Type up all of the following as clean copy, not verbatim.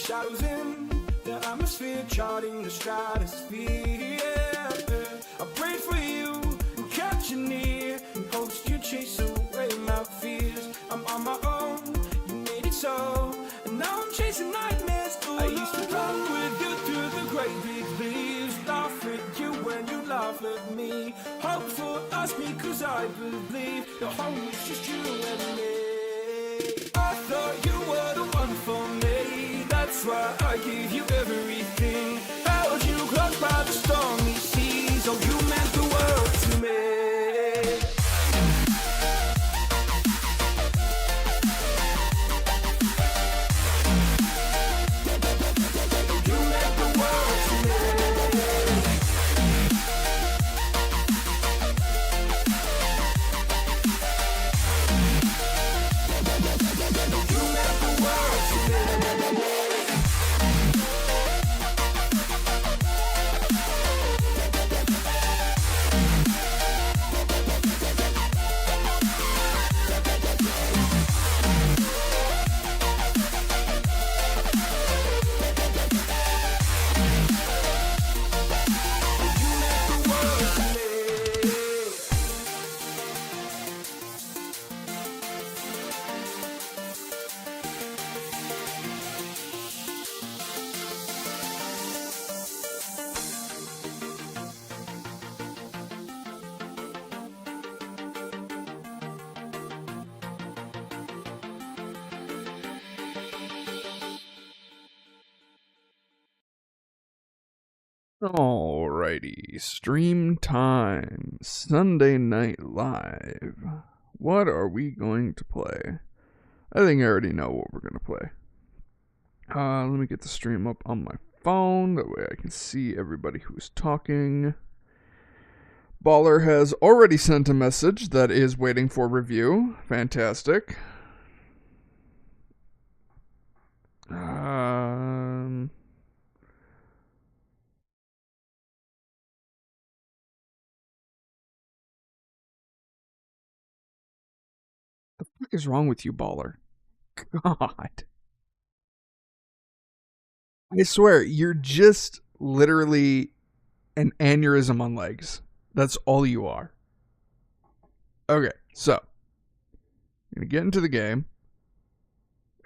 shadows in the atmosphere, charting the stratosphere. I prayed for you, kept you near, in hopes you chase away my fears. I'm on my own, you made it so, and now I'm chasing nightmares. I used to run with you through the great big leaves, laugh at you when you laugh at me. Hope for us because I believe the home is just you and me. I thought you were the one for me, that's why I gave you everything. Held you close by the stormy seas, oh you meant the world to me. Alrighty, stream time, Sunday Night Live. What are we going to play? I think I already know what we're going to play. Let me get the stream up on my phone, that way I can see everybody who's talking. Baller has already sent a message that is waiting for review. Fantastic. The fuck is wrong with you, Baller? God. I swear, you're just literally an aneurysm on legs. That's all you are. Okay, so. I'm going to get into the game.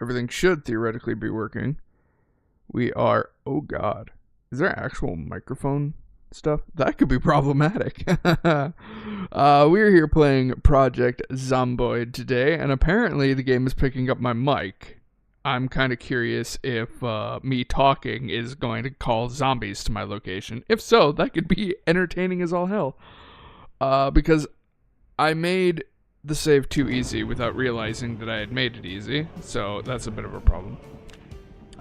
Everything should theoretically be working. We are... Oh, God. Is there actual microphone stuff? That could be problematic. We're here playing Project Zomboid today, and apparently the game is picking up my mic. I'm kind of curious if me talking is going to call zombies to my location. If so, that could be entertaining as all hell. Because I made the save too easy without realizing that I had made it easy, so that's a bit of a problem.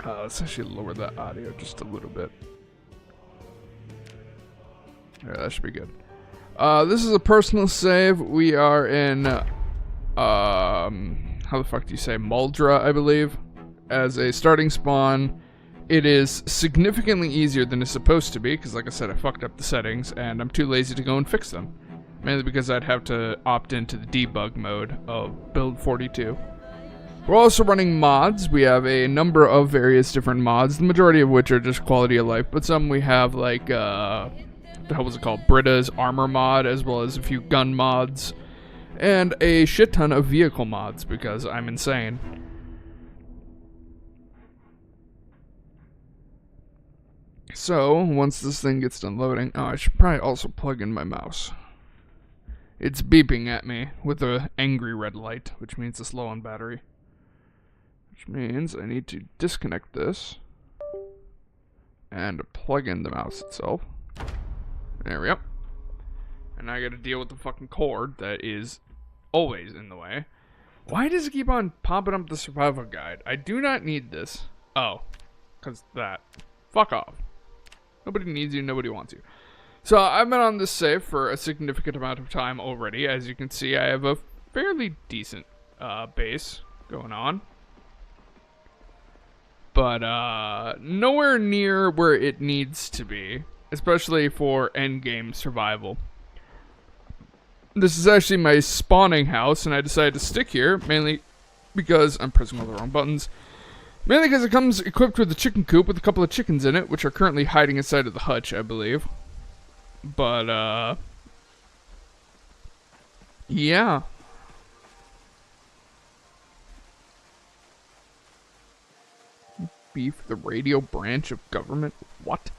Let's actually lower the audio just a little bit. Yeah, that should be good. This is a personal save. We are in, how the fuck do you say, Muldra, I believe, as a starting spawn. It is significantly easier than it's supposed to be, because like I said, I fucked up the settings, and I'm too lazy to go and fix them. Mainly because I'd have to opt into the debug mode of build 42. We're also running mods. We have a number of various different mods, the majority of which are just quality of life, but some we have like, what the hell was it called? Britta's armor mod, as well as a few gun mods, and a shit ton of vehicle mods, because I'm insane. So, once this thing gets done loading, oh, I should probably also plug in my mouse. It's beeping at me with an angry red light, which means it's low on battery. Which means I need to disconnect this and plug in the mouse itself. There we go. And now I gotta deal with the fucking cord that is always in the way. Why does it keep on popping up the survival guide? I do not need this. Oh, because that. Fuck off. Nobody needs you, nobody wants you. So I've been on this save for a significant amount of time already. As you can see, I have a fairly decent base going on. But nowhere near where it needs to be, especially for endgame survival. This is actually my spawning house, and I decided to stick here, mainly because I'm pressing all the wrong buttons. Mainly because it comes equipped with a chicken coop with a couple of chickens in it, which are currently hiding inside of the hutch, I believe. But, yeah. Beef, the radio branch of government? What?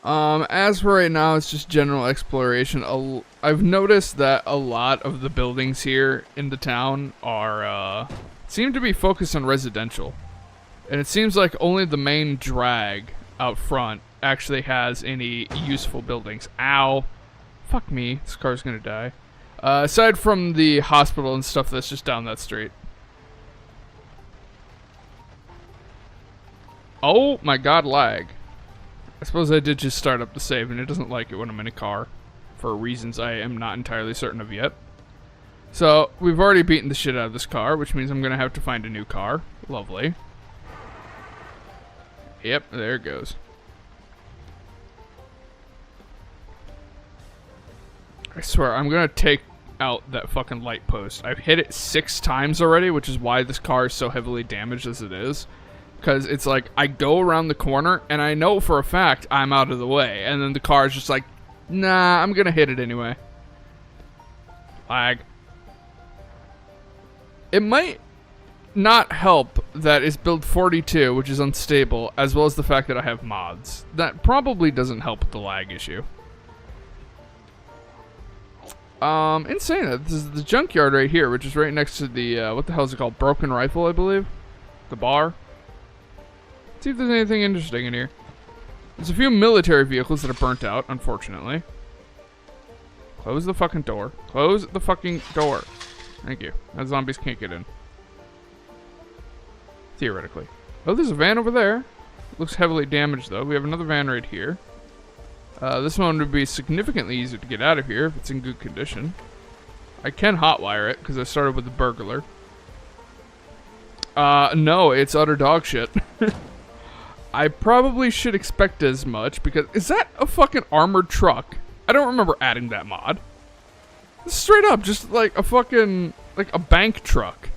As for right now, it's just general exploration. I've noticed that a lot of the buildings here in the town are, seem to be focused on residential. And it seems like only the main drag out front actually has any useful buildings. Ow. Fuck me. This car's gonna die. Aside from the hospital and stuff that's just down that street. Oh my god, lag. I suppose I did just start up the save, and it doesn't like it when I'm in a car, for reasons I am not entirely certain of yet. So, we've already beaten the shit out of this car, which means I'm going to have to find a new car. Lovely. Yep, there it goes. I swear, I'm going to take out that fucking light post. I've hit it 6 times already, which is why this car is so heavily damaged as it is. Because it's like, I go around the corner, and I know for a fact I'm out of the way. And then the car is just like, nah, I'm going to hit it anyway. Lag. It might not help that it's build 42, which is unstable, as well as the fact that I have mods. That probably doesn't help with the lag issue. In saying that, this is the junkyard right here, which is right next to the, what the hell is it called? Broken Rifle, I believe? The bar? See if there's anything interesting in here. There's a few military vehicles that are burnt out, unfortunately. Close the fucking door. Close the fucking door. Thank you. Now zombies can't get in. Theoretically. Oh, there's a van over there. Looks heavily damaged, though. We have another van right here. This one would be significantly easier to get out of here if it's in good condition. I can hotwire it, because I started with the burglar. No, it's utter dog shit. I probably should expect as much, because... Is that a fucking armored truck? I don't remember adding that mod. It's straight up, just like a fucking... like a bank truck.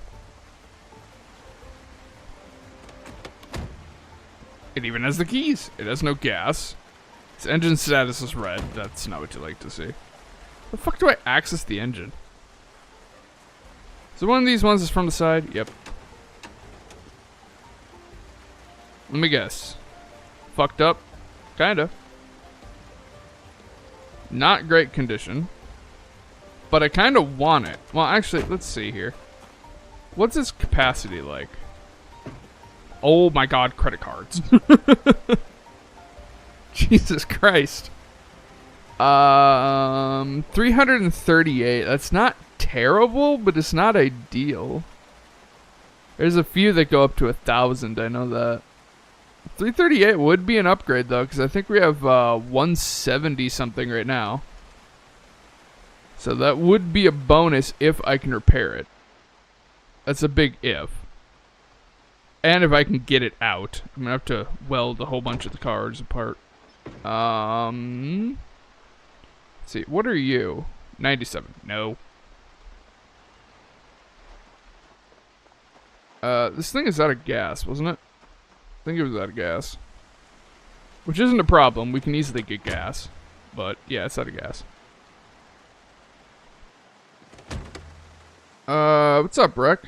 It even has the keys. It has no gas. Its engine status is red. That's not what you like to see. The fuck do I access the engine? So one of these ones is from the side? Yep. Let me guess. Fucked up? Kinda. Not great condition. But I kinda want it. Well, actually, let's see here. What's its capacity like? Oh my god, credit cards. Jesus Christ. 338. That's not terrible, but it's not ideal. There's a few that go up to 1,000, I know that. 338 would be an upgrade, though, because I think we have 170 something right now. So that would be a bonus if I can repair it. That's a big if. And if I can get it out. I'm going to have to weld a whole bunch of the cars apart. Let's see, what are you? 97. No. This thing is out of gas, wasn't it? I think it was out of gas. Which isn't a problem. We can easily get gas. But, yeah, it's out of gas. What's up, Rick?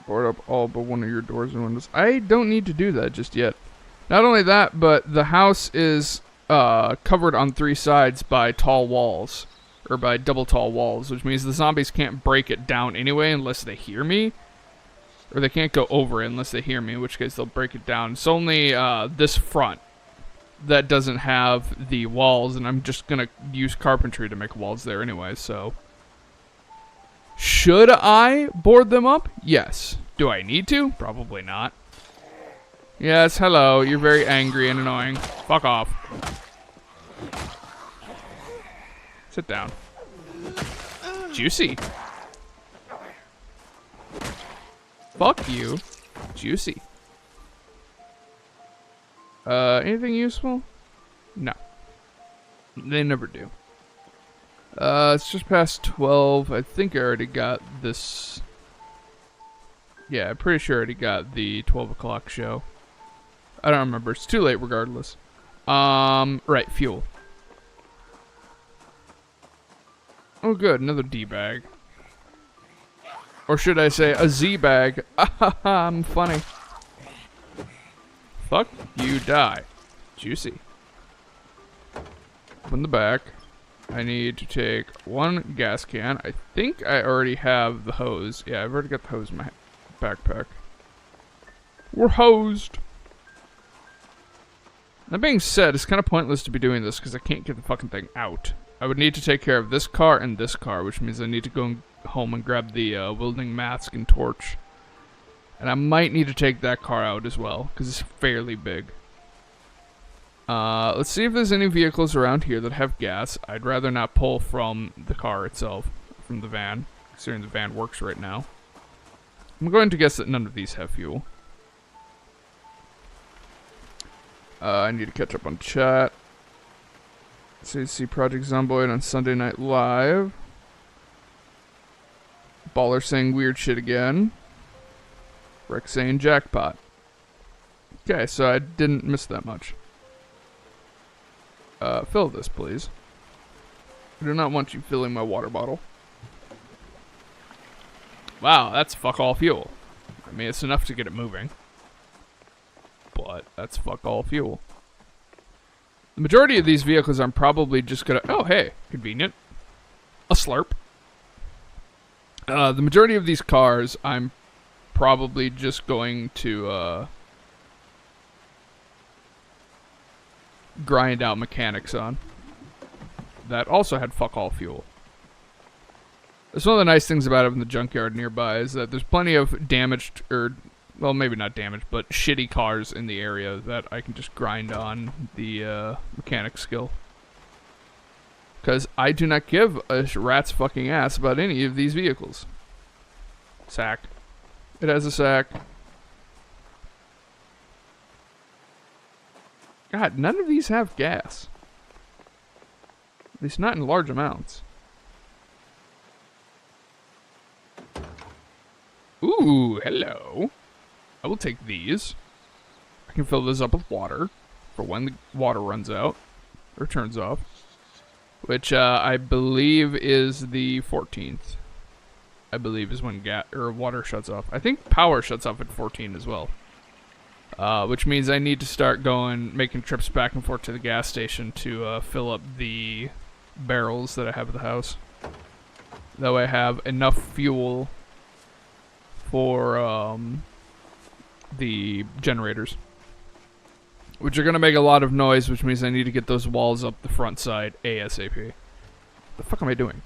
Board up all but one of your doors and windows. I don't need to do that just yet. Not only that, but the house is covered on 3 sides by tall walls. Or by double tall walls, which means the zombies can't break it down anyway unless they hear me. Or they can't go over it unless they hear me, in which case they'll break it down. It's only this front that doesn't have the walls, and I'm just gonna use carpentry to make walls there anyway, so... Should I board them up? Yes. Do I need to? Probably not. Yes, hello. You're very angry and annoying. Fuck off. Sit down. Juicy. Fuck you. Juicy. Anything useful? No. They never do. It's just past 12. I think I already got this. Yeah, I'm pretty sure I already got the 12 o'clock show. I don't remember. It's too late regardless. Right, fuel. Oh good, another D-bag. Or should I say a Z-bag. I'm funny. Fuck, you die. Juicy. Open the back. I need to take one gas can. I think I already have the hose. Yeah, I've already got the hose in my backpack. We're hosed. That being said, it's kind of pointless to be doing this because I can't get the fucking thing out. I would need to take care of this car and this car, which means I need to go home and grab the welding mask and torch. And I might need to take that car out as well because it's fairly big. Let's see if there's any vehicles around here that have gas. I'd rather not pull from the car itself, from the van, considering the van works right now. I'm going to guess that none of these have fuel. I need to catch up on chat. See Project Zomboid on Sunday Night Live. Baller saying weird shit again. Rex saying jackpot. Okay, so I didn't miss that much. Fill this, please. I do not want you filling my water bottle. Wow, that's fuck all fuel. I mean, it's enough to get it moving. But that's fuck all fuel. The majority of these vehicles I'm probably just gonna... Oh, hey, convenient. A slurp. The majority of these cars I'm probably just going to grind out mechanics on. That also had fuck all fuel. That's one of the nice things about having the junkyard nearby is that there's plenty of damaged, or, well, maybe not damaged, but shitty cars in the area that I can just grind on the mechanic skill. Because I do not give a rat's fucking ass about any of these vehicles. Sack. It has a sack. God, none of these have gas. At least not in large amounts. Ooh, hello. I will take these. I can fill this up with water for when the water runs out or turns off. Which I believe is the 14th. I believe is when water shuts off. I think power shuts off at 14 as well. Which means I need to start making trips back and forth to the gas station to fill up the barrels that I have at the house. That way I have enough fuel for the generators. Which are going to make a lot of noise, which means I need to get those walls up the front side ASAP. The fuck am I doing?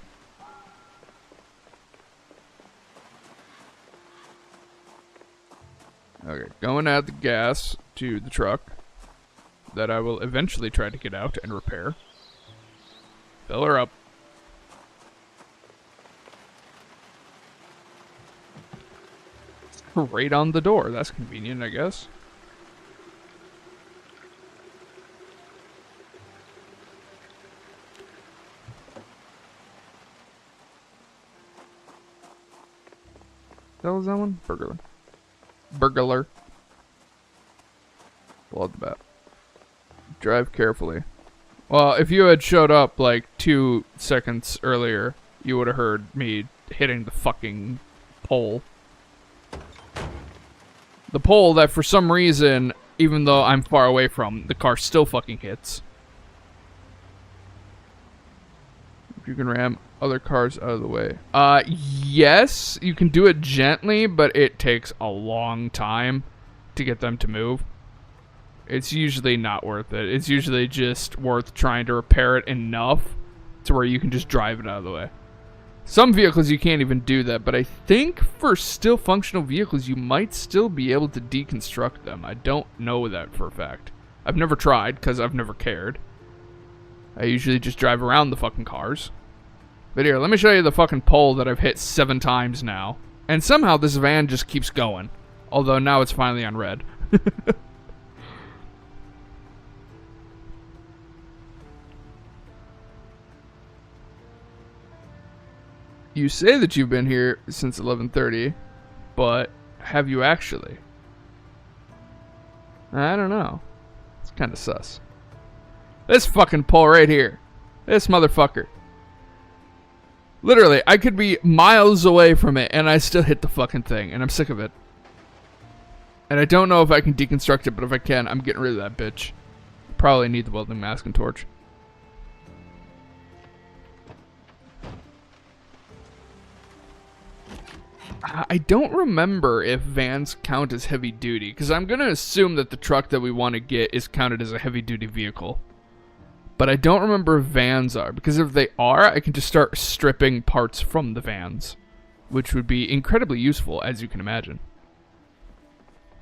Okay, going to add the gas to the truck that I will eventually try to get out and repair. Fill her up. Right on the door. That's convenient, I guess. What the hell is that one? Burglar. Burglar. Blood the bat. Drive carefully. Well, if you had showed up like 2 seconds earlier, you would have heard me hitting the fucking pole. The pole that for some reason, even though I'm far away from, the car still fucking hits. If you can ram other cars out of the way. Yes, you can do it gently, but it takes a long time to get them to move. It's usually not worth it. It's usually just worth trying to repair it enough to where you can just drive it out of the way. Some vehicles you can't even do that, but I think for still functional vehicles you might still be able to deconstruct them. I don't know that for a fact. I've never tried because I've never cared. I usually just drive around the fucking cars. But here, let me show you the fucking pole that I've hit 7 times now. And somehow this van just keeps going. Although now it's finally on red. You say that you've been here since 11:30, but have you actually? I don't know. It's kind of sus. This fucking pole right here. This motherfucker. Literally, I could be miles away from it and I still hit the fucking thing, and I'm sick of it. And I don't know if I can deconstruct it, but if I can, I'm getting rid of that bitch. Probably need the welding mask and torch. I don't remember if vans count as heavy duty, because I'm going to assume that the truck that we want to get is counted as a heavy duty vehicle. But I don't remember if vans are, because if they are, I can just start stripping parts from the vans, which would be incredibly useful, as you can imagine.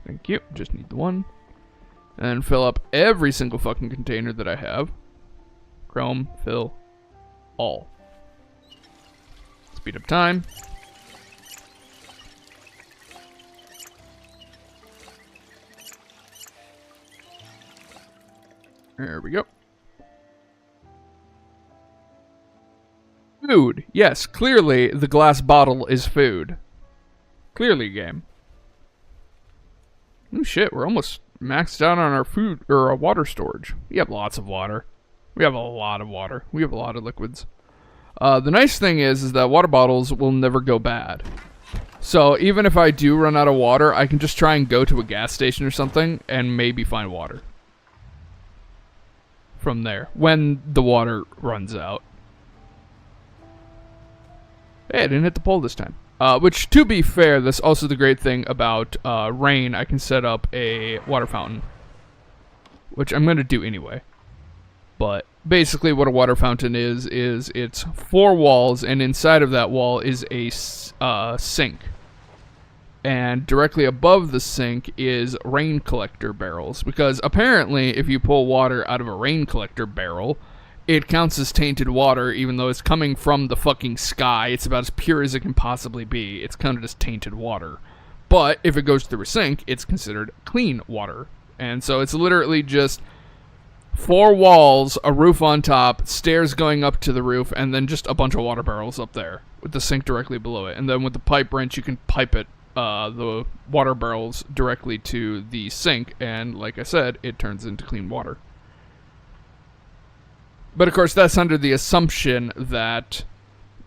Thank you. Just need the one. And fill up every single fucking container that I have. Chrome, fill, all. Speed up time. There we go. Food. Yes, clearly the glass bottle is food. Clearly, game. Oh shit, we're almost maxed out on our food, or our water storage. We have lots of water. We have a lot of water. We have a lot of liquids. The nice thing is that water bottles will never go bad. So even if I do run out of water, I can just try and go to a gas station or something and maybe find water from there when the water runs out. Hey, I didn't hit the pole this time. Which, to be fair, that's also the great thing about rain. I can set up a water fountain, which I'm going to do anyway. But basically what a water fountain is it's 4 walls, and inside of that wall is a sink. And directly above the sink is rain collector barrels, because apparently if you pull water out of a rain collector barrel, it counts as tainted water, even though it's coming from the fucking sky. It's about as pure as it can possibly be. It's counted as tainted water. But if it goes through a sink, it's considered clean water. And so it's literally just 4 walls, a roof on top, stairs going up to the roof, and then just a bunch of water barrels up there with the sink directly below it. And then with the pipe wrench, you can pipe it, the water barrels directly to the sink. And like I said, it turns into clean water. But of course, that's under the assumption that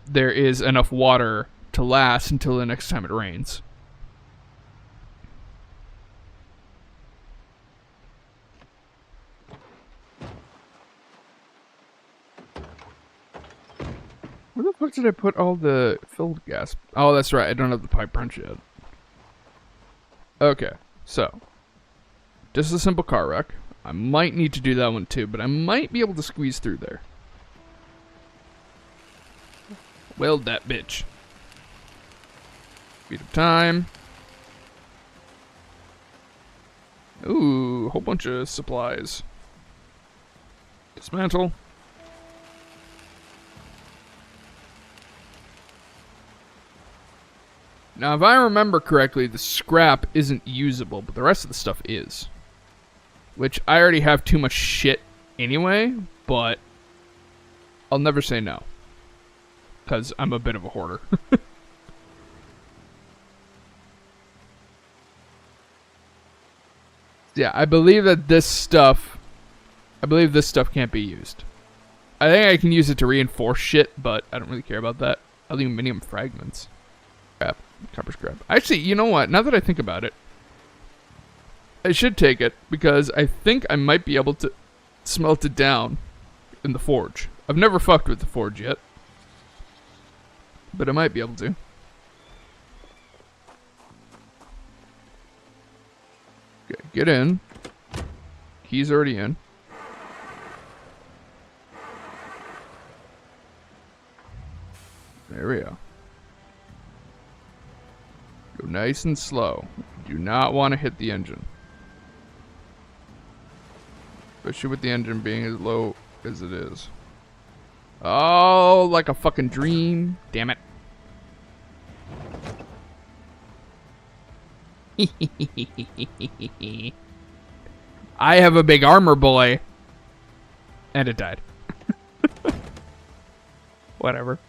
there is enough water to last until the next time it rains. Where the fuck did I put all the filled gas? Oh, that's right. I don't have the pipe wrench yet. Okay, so just a simple car wreck. I might need to do that one too, but I might be able to squeeze through there. Weld that bitch. Speed of time. Ooh, a whole bunch of supplies. Dismantle. Now, if I remember correctly, the scrap isn't usable, but the rest of the stuff is. Which I already have too much shit anyway, but I'll never say no. Because I'm a bit of a hoarder. Yeah, I believe that this stuff can't be used. I think I can use it to reinforce shit, but I don't really care about that. Aluminum fragments. Scrap. Copper scrap. Actually, you know what? Now that I think about it, I should take it, because I think I might be able to smelt it down in the forge. I've never fucked with the forge yet, but I might be able to. Okay, get in. Key's already in. There we go. Go nice and slow. Do not want to hit the engine. Especially with the engine being as low as it is. Oh, like a fucking dream. Damn it. I have a big armor, boy. And it died. Whatever.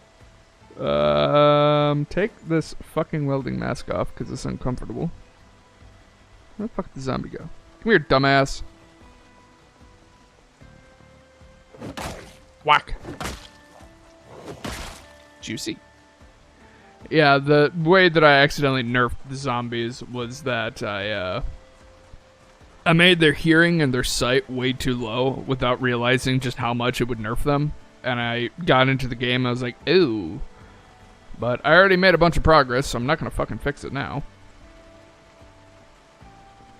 Take this fucking welding mask off because it's uncomfortable. Where the fuck did the zombie go? Come here, dumbass. Whack. Juicy. Yeah, the way that I accidentally nerfed the zombies was that I made their hearing and their sight way too low without realizing just how much it would nerf them. And I got into the game and I was like, ooh. But I already made a bunch of progress, so I'm not gonna fucking fix it now.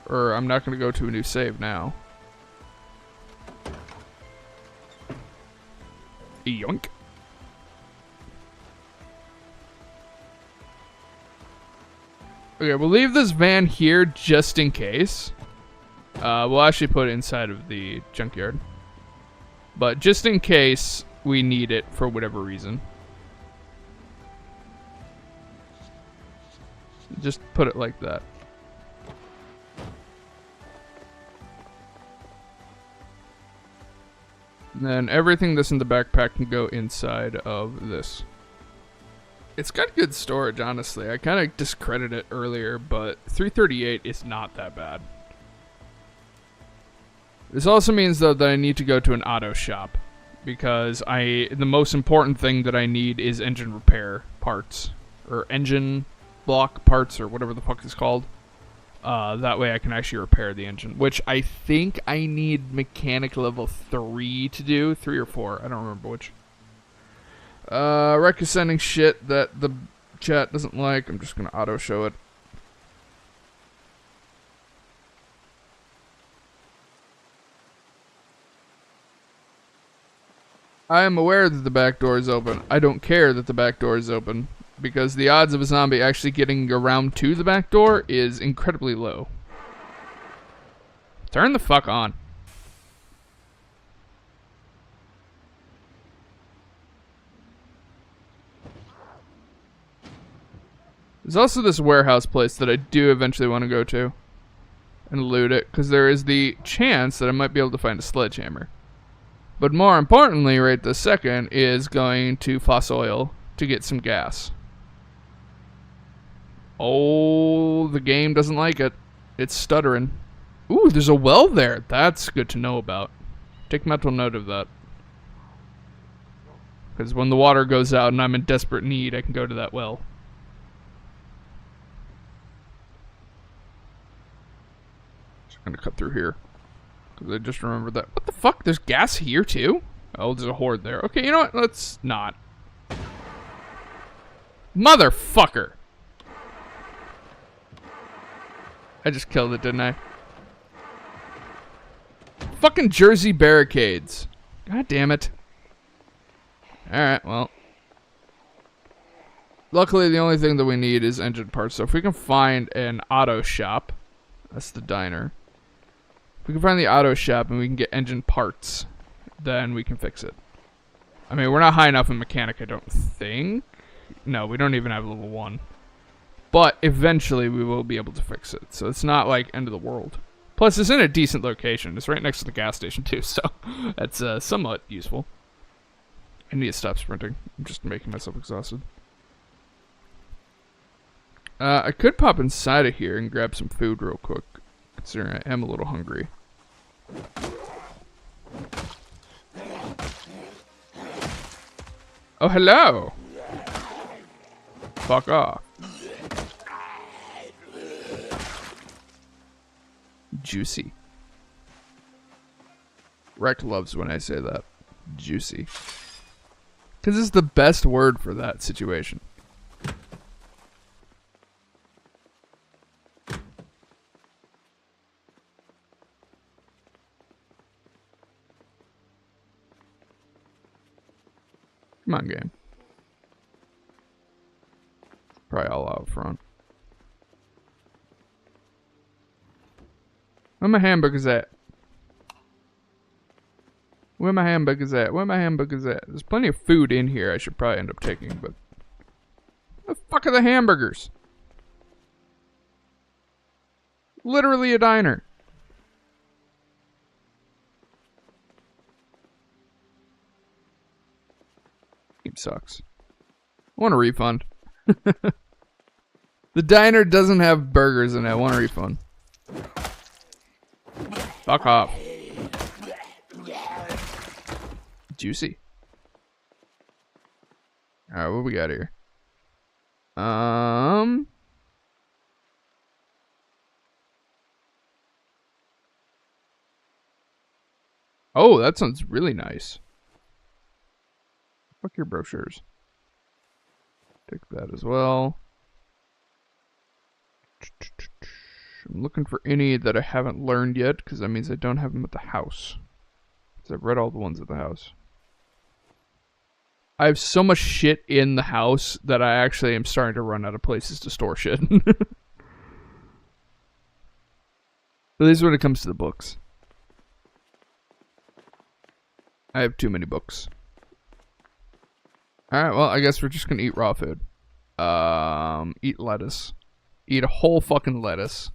Or I'm not gonna go to a new save now. Yoink. Okay, we'll leave this van here just in case. We'll actually put it inside of the junkyard. But just in case we need it for whatever reason. Just put it like that. And then everything that's in the backpack can go inside of this. It's got good storage, honestly. I kind of discredited it earlier, but 338 is not that bad. This also means, though, that I need to go to an auto shop. Because the most important thing that I need is engine repair parts. Or engine block parts, or whatever the fuck it's called. That way I can actually repair the engine. Which I think I need mechanic level 3 to do. 3 or 4, I don't remember which. Rec is sending shit that the chat doesn't like. I'm just gonna auto show it. I am aware that the back door is open. I don't care that the back door is open, because the odds of a zombie actually getting around to the back door is incredibly low. Turn the fuck on. There's also this warehouse place that I do eventually want to go to and loot it, because there is the chance that I might be able to find a sledgehammer. But more importantly, right this second, is going to Foss Oil to get some gas. Oh, the game doesn't like it. It's stuttering. Ooh, there's a well there. That's good to know about. Take mental note of that. Because when the water goes out and I'm in desperate need, I can go to that well. Just gonna cut through here. Because I just remembered that. What the fuck? There's gas here too? Oh, there's a horde there. Okay, you know what? Let's not. Motherfucker! I just killed it, didn't I? Fucking Jersey barricades. God damn it. Alright, well. Luckily, the only thing that we need is engine parts. So if we can find an auto shop, that's the diner. If we can find the auto shop and we can get engine parts, then we can fix it. I mean, we're not high enough in mechanic, I don't think. No, we don't even have level 1. But eventually we will be able to fix it. So it's not like end of the world. Plus, it's in a decent location. It's right next to the gas station too, so that's somewhat useful. I need to stop sprinting. I'm just making myself exhausted. I could pop inside of here and grab some food real quick, considering I am a little hungry. Oh, hello! Fuck off. Juicy. Rec loves when I say that. Juicy. Because it's the best word for that situation. Come on, game. Probably all out front. Where my hamburgers at? Where my hamburgers at? Where my hamburgers at? There's plenty of food in here I should probably end up taking, but... Where the fuck are the hamburgers? Literally a diner. Game sucks. I want a refund. The diner doesn't have burgers in it. I want a refund. Fuck off. Juicy. Alright, what we got here? Oh, that sounds really nice. Fuck your brochures. Take that as well. I'm looking for any that I haven't learned yet, because that means I don't have them at the house. Because I've read all the ones at the house. I have so much shit in the house that I actually am starting to run out of places to store shit. At least when it comes to the books. I have too many books. Alright, well, I guess we're just gonna eat raw food. Eat lettuce. Eat a whole fucking lettuce.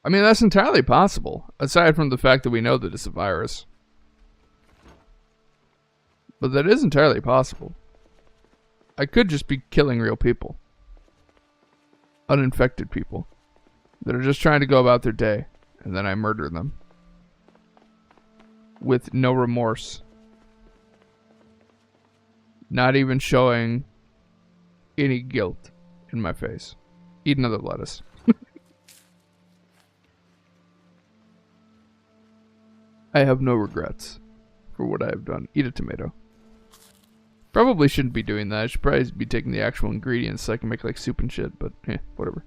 I mean, that's entirely possible, aside from the fact that we know that it's a virus. But that is entirely possible. I could just be killing real people. Uninfected people. That are just trying to go about their day, and then I murder them. With no remorse. Not even showing any guilt in my face. Eat another lettuce. I have no regrets for what I have done. Eat a tomato. Probably shouldn't be doing that. I should probably be taking the actual ingredients so I can make like soup and shit, but whatever.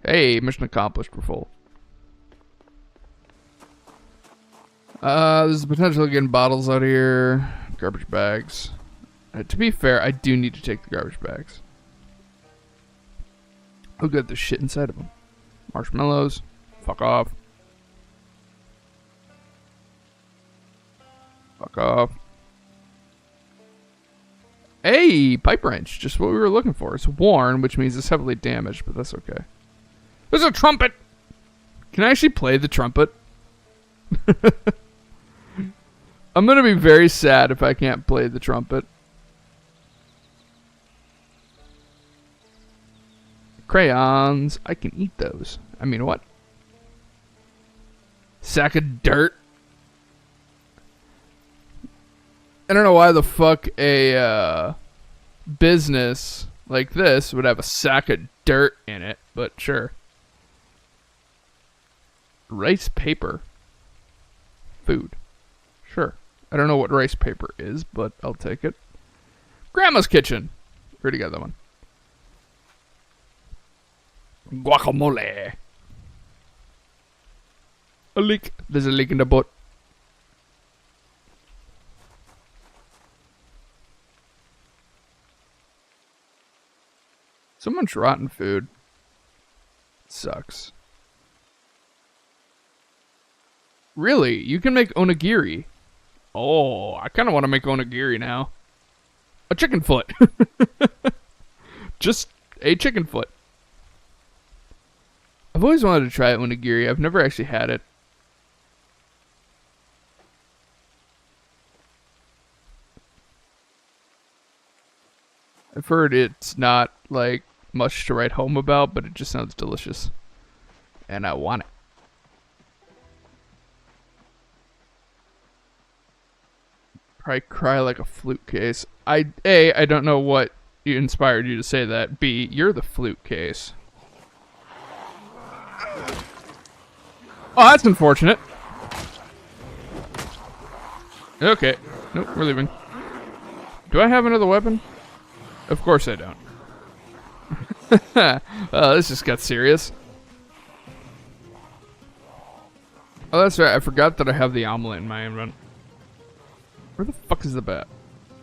Hey, mission accomplished. We're full. There's the potential of getting bottles out here. Garbage bags. To be fair, I do need to take the garbage bags. Oh good, there's shit inside of them. Marshmallows. Fuck off. Fuck off. Hey, pipe wrench. Just what we were looking for. It's worn, which means it's heavily damaged, but that's okay. There's a trumpet! Can I actually play the trumpet? I'm gonna be very sad if I can't play the trumpet. Crayons. I can eat those. I mean, what? Sack of dirt. I don't know why the fuck a business like this would have a sack of dirt in it, but sure. Rice paper. Food. Sure. I don't know what rice paper is, but I'll take it. Grandma's kitchen. Already got that one. Guacamole. A leak. There's a leak in the boat. So much rotten food. It sucks. Really? You can make onigiri. Oh, I kind of want to make onigiri now. A chicken foot. Just a chicken foot. I've always wanted to try onigiri. I've never actually had it. I've heard it's not, like, much to write home about, but it just sounds delicious. And I want it. Probably cry like a flute case. I don't know what inspired you to say that. B, you're the flute case. Oh, that's unfortunate. Okay. Nope, we're leaving. Do I have another weapon? Of course I don't. Oh, this just got serious. Oh, that's right. I forgot that I have the omelet in my invent. Where the fuck is the bat?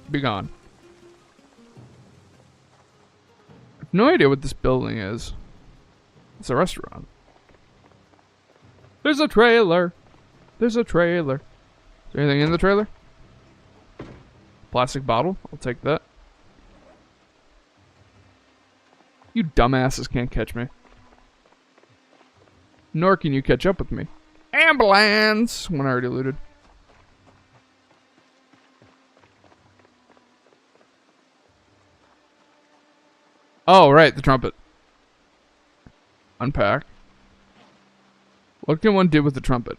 Be gone. I have no idea what this building is. It's a restaurant. There's a trailer. There's a trailer. Is there anything in the trailer? Plastic bottle. I'll take that. You dumbasses can't catch me. Nor can you catch up with me. Ambulance! One already looted. Oh, right, the trumpet. Unpack. What can one do with the trumpet?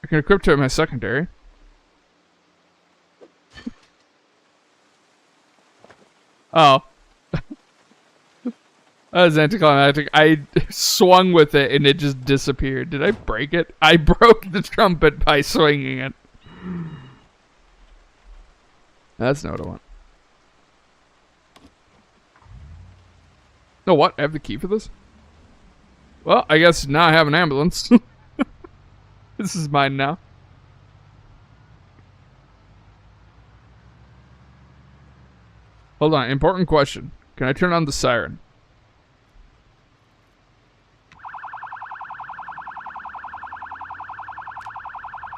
I can equip to it my secondary. Oh. That was anticlimactic. I swung with it and it just disappeared. Did I break it? I broke the trumpet by swinging it. That's not what I want. No, what? I have the key for this? Well, I guess now I have an ambulance. This is mine now. Hold on, important question. Can I turn on the siren?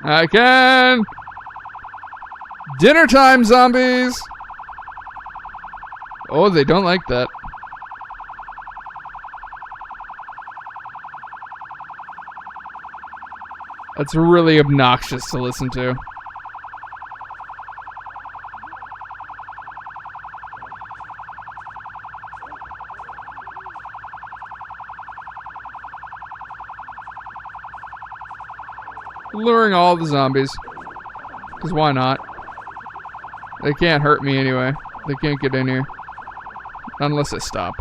I can! Dinner time, zombies! Oh, they don't like that. That's really obnoxious to listen to. Luring all the zombies. Because why not? They can't hurt me anyway. They can't get in here. Unless I stop.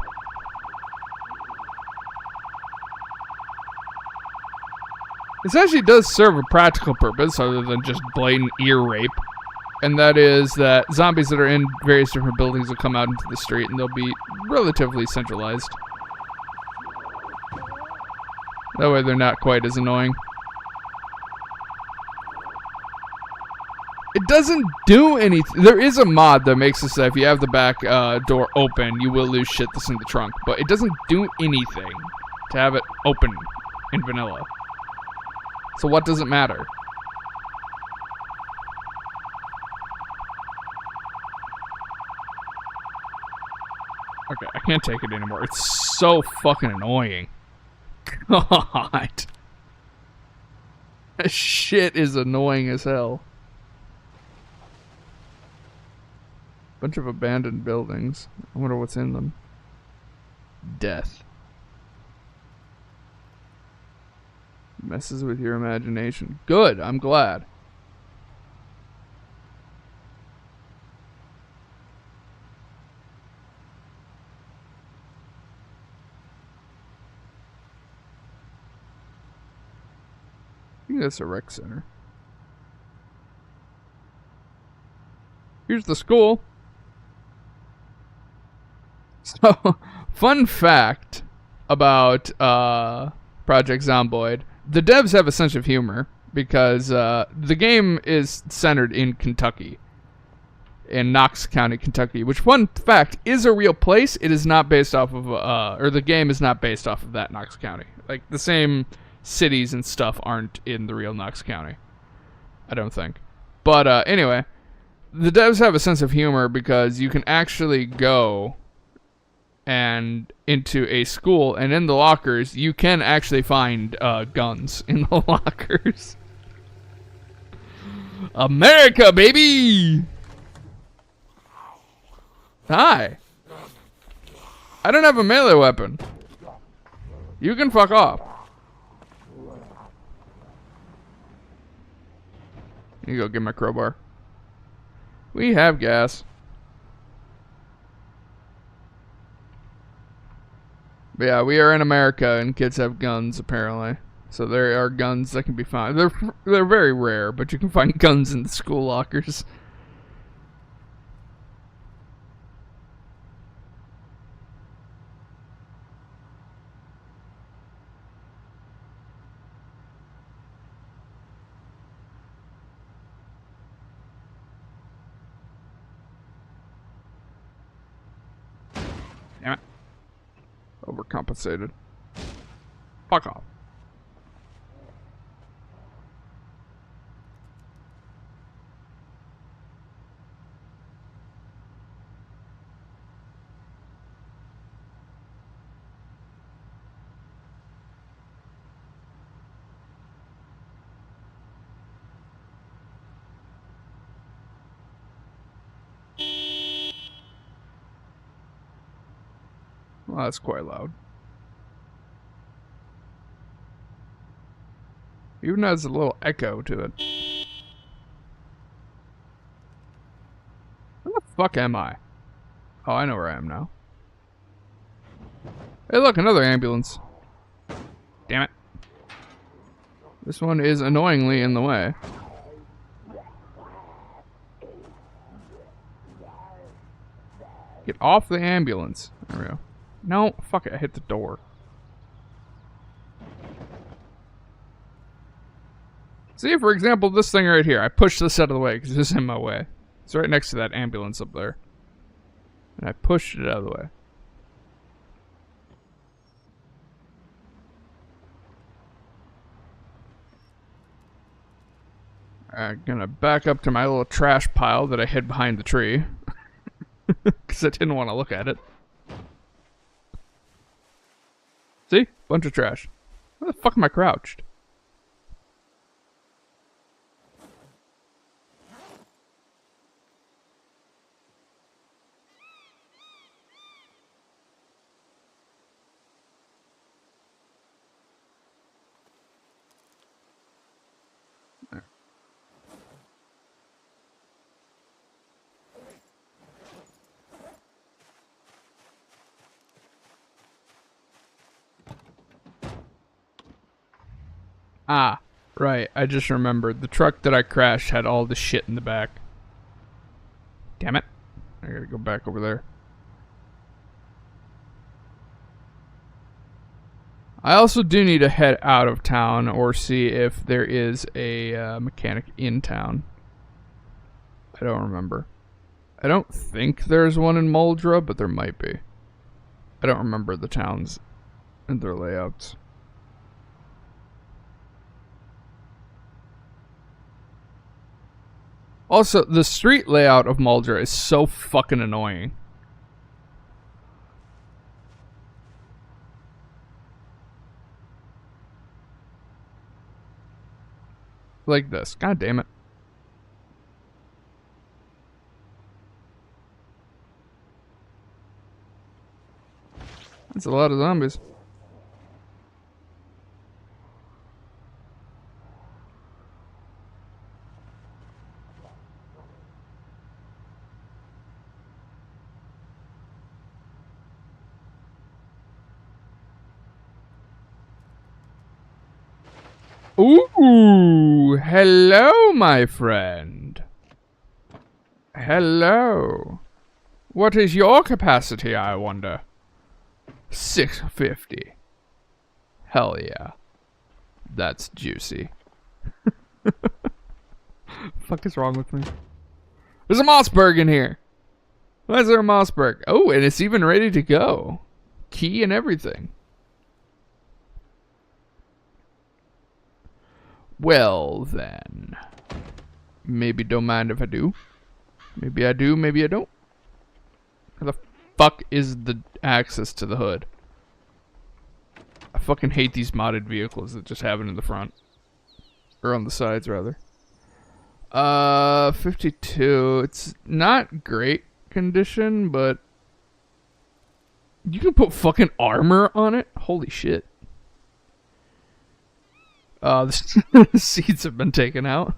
This actually does serve a practical purpose other than just blatant ear rape. And that is that zombies that are in various different buildings will come out into the street and they'll be relatively centralized. That way they're not quite as annoying. It doesn't do anything. There is a mod that makes it so if you have the back door open, you will lose shit that's in the trunk. But it doesn't do anything to have it open in vanilla. So what does it matter? Okay, I can't take it anymore. It's so fucking annoying. God. That shit is annoying as hell. Bunch of abandoned buildings. I wonder what's in them. Death. Messes with your imagination. Good, I'm glad. I think that's a rec center. Here's the school. So, fun fact about Project Zomboid. The devs have a sense of humor because the game is centered in Kentucky. In Knox County, Kentucky. Which, fun fact, is a real place. It is not based off of, or the game is not based off of that Knox County. Like, the same cities and stuff aren't in the real Knox County. I don't think. But, anyway. The devs have a sense of humor because you can actually go and into a school, and in the lockers you can actually find guns in the lockers. America, baby! Hi. I don't have a melee weapon. You can fuck off. You go get my crowbar. We have gas. But yeah, we are in America and kids have guns apparently. So there are guns that can be found. They're very rare, but you can find guns in the school lockers. Damn it. Overcompensated. Fuck off. Well, that's quite loud. Even has a little echo to it. Where the fuck am I? Oh, I know where I am now. Hey, look, another ambulance. Damn it. This one is annoyingly in the way. Get off the ambulance. There we go. No, fuck it, I hit the door. See, for example, this thing right here. I pushed this out of the way because it's in my way. It's right next to that ambulance up there. And I pushed it out of the way. I'm gonna back up to my little trash pile that I hid behind the tree. Because I didn't want to look at it. See? Bunch of trash. Where the fuck am I crouched? There. Ah, right. I just remembered. The truck that I crashed had all the shit in the back. Damn it. I gotta go back over there. I also do need to head out of town or see if there is a mechanic in town. I don't remember. I don't think there's one in Muldra, but there might be. I don't remember the towns and their layouts. Also, the street layout of Muldra is so fucking annoying. Like this. God damn it. That's a lot of zombies. Ooh, hello, my friend. Hello. What is your capacity, I wonder? 650. Hell yeah. That's juicy. Fuck is wrong with me? There's a Mossberg in here. Why is there a Mossberg? Oh, and it's even ready to go. Key and everything. Well, then. Maybe don't mind if I do. Maybe I do, maybe I don't. How the fuck is the access to the hood? I fucking hate these modded vehicles that just have it in the front. Or on the sides, rather. 52. It's not great condition, but you can put fucking armor on it? Holy shit. The seats have been taken out.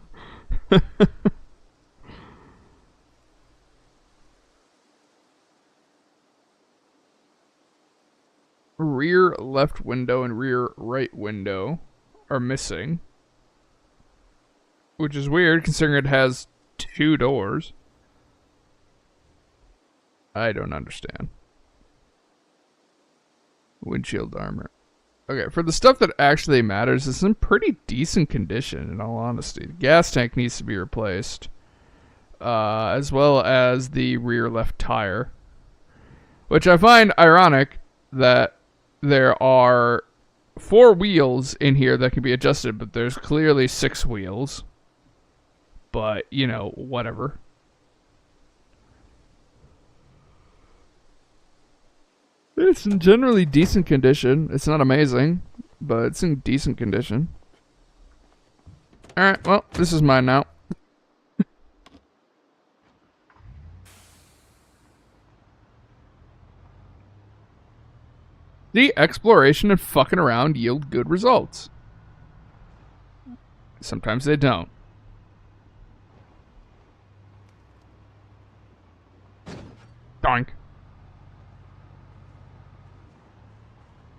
Rear left window and rear right window are missing. Which is weird considering it has 2 doors. I don't understand. Windshield armor. Okay, for the stuff that actually matters, it's in pretty decent condition, in all honesty. The gas tank needs to be replaced. As well as the rear left tire. Which I find ironic that there are 4 wheels in here that can be adjusted, but there's clearly 6 wheels. But, you know, whatever. It's in generally decent condition. It's not amazing, but it's in decent condition. Alright, well, this is mine now. The exploration and fucking around yield good results. Sometimes they don't. Doink.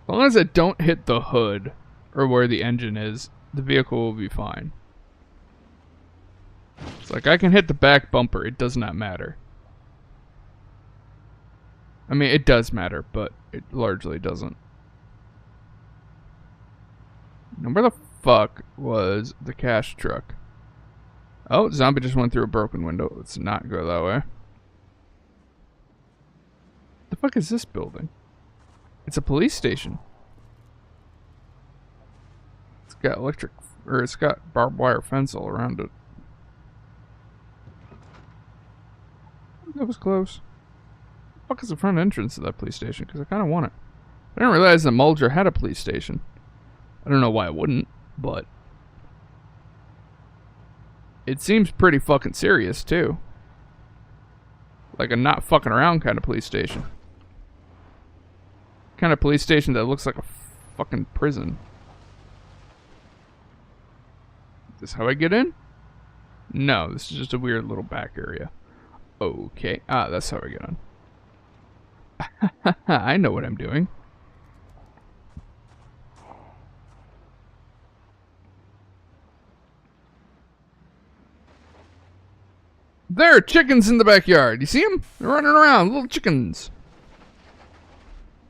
As long as it don't hit the hood or where the engine is, the vehicle will be fine. It's like I can hit the back bumper, it does not matter. I mean, it does matter, but it largely doesn't. Now, where the fuck was the cash truck? Oh, zombie just went through a broken window. Let's not go that way. The fuck is this building? It's a police station. It's got it's got barbed wire fence all around it. That was close. What the fuck is the front entrance of that police station? Because I kind of want it. I didn't realize that Mulder had a police station. I don't know why it wouldn't, but it seems pretty fucking serious too. Like a not fucking around kind of police station. Kind of police station that looks like a fucking prison. Is this how I get in? No, this is just a weird little back area. Okay. Ah, that's how I get on. I know what I'm doing. There are chickens in the backyard. You see them? They're running around. Little chickens.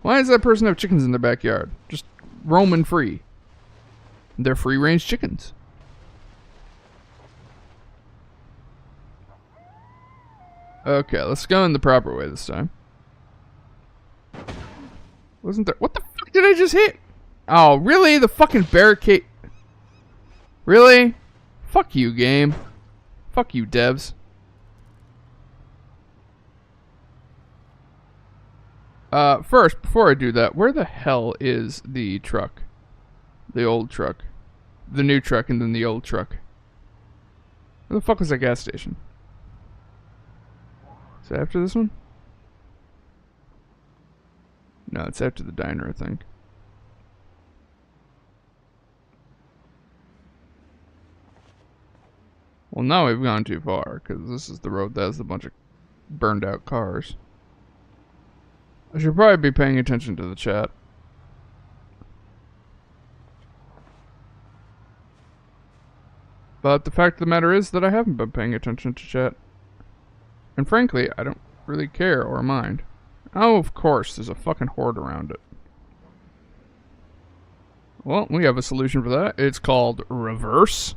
Why does that person have chickens in their backyard? Just roaming free. They're free-range chickens. Okay, let's go in the proper way this time. Wasn't there... What the fuck did I just hit? Oh, really? The fucking barricade... Really? Fuck you, game. Fuck you, devs. First, before I do that, where the hell is the truck? The old truck. The new truck and then the old truck. Where the fuck is that gas station? Is it after this one? No, it's after the diner, I think. Well, now we've gone too far, because this is the road that has a bunch of burned out cars. I should probably be paying attention to the chat. But the fact of the matter is that I haven't been paying attention to chat. And frankly, I don't really care or mind. Oh, of course, there's a fucking horde around it. Well, we have a solution for that. It's called reverse.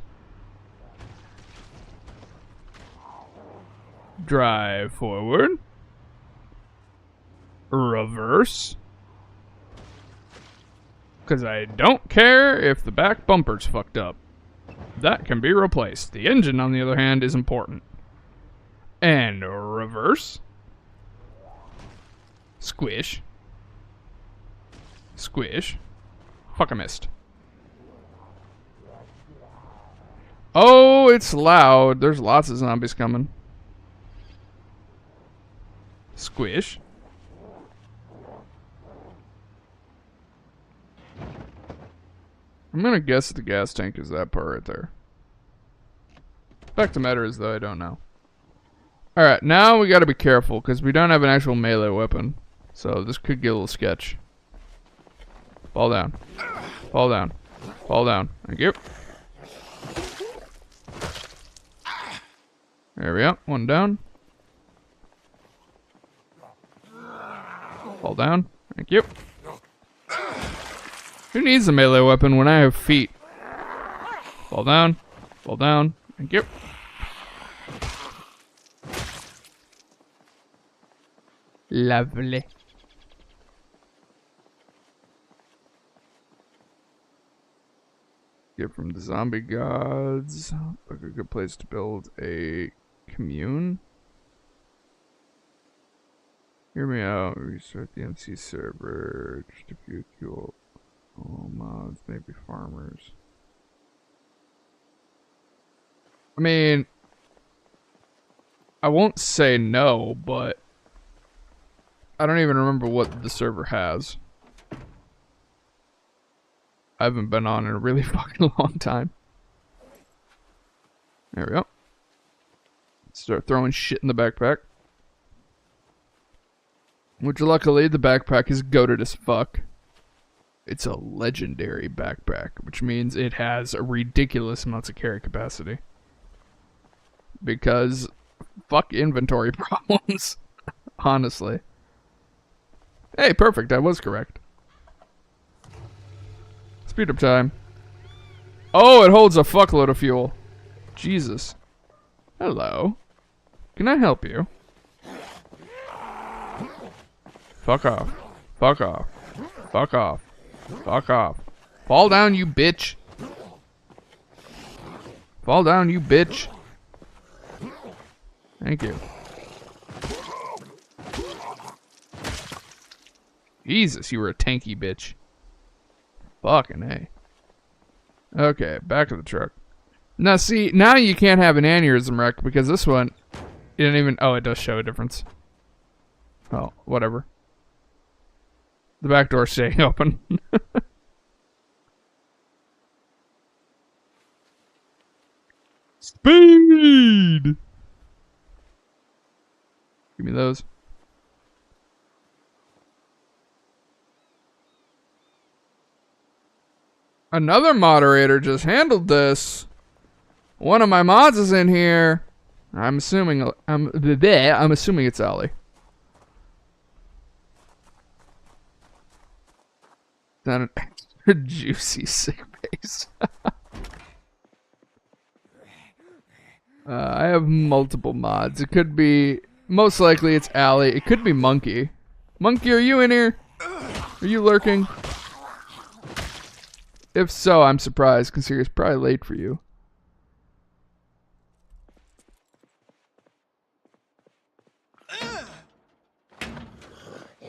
Drive forward. Reverse. Because I don't care if the back bumper's fucked up. That can be replaced. The engine, on the other hand, is important. And reverse. Squish. Squish. Fuck, I missed. Oh, it's loud. There's lots of zombies coming. Squish. I'm gonna guess the gas tank is that part right there. Fact of the matter is, though, I don't know. Alright, now we gotta be careful, because we don't have an actual melee weapon. So this could get a little sketch. Fall down. Fall down. Fall down. Thank you. There we go. One down. Fall down. Thank you. Who needs a melee weapon when I have feet? Fall down. Fall down. Thank you. Lovely. Get from the zombie gods. Like a good place to build a commune. Hear me out. Restart the MC server. Just a few cool mods, maybe farmers. I mean, I won't say no, but I don't even remember what the server has. I haven't been on in a really fucking long time. There we go. Start throwing shit in the backpack. Which luckily the backpack is goated as fuck. It's a legendary backpack, which means it has a ridiculous amounts of carry capacity. Because fuck inventory problems. Honestly. Hey, perfect. I was correct. Speed up time. Oh, it holds a fuckload of fuel. Jesus. Hello. Can I help you? Fuck off. Fuck off. Fuck off. Fuck off. Fall down, you bitch. Fall down, you bitch. Thank you. Jesus, you were a tanky bitch. Fucking A. Okay, back of the truck. Now see, now you can't have an aneurysm wreck because this one, you didn't even, oh, it does show a difference. Oh, whatever. The back door's staying open. Speed! Give me those. Another moderator just handled this. One of my mods is in here. I'm assuming it's Allie. Not an extra juicy sick face. I have multiple mods. It could be, most likely it's Allie. It could be Monkey. Monkey, are you in here? Are you lurking? If so, I'm surprised, considering it's probably late for you.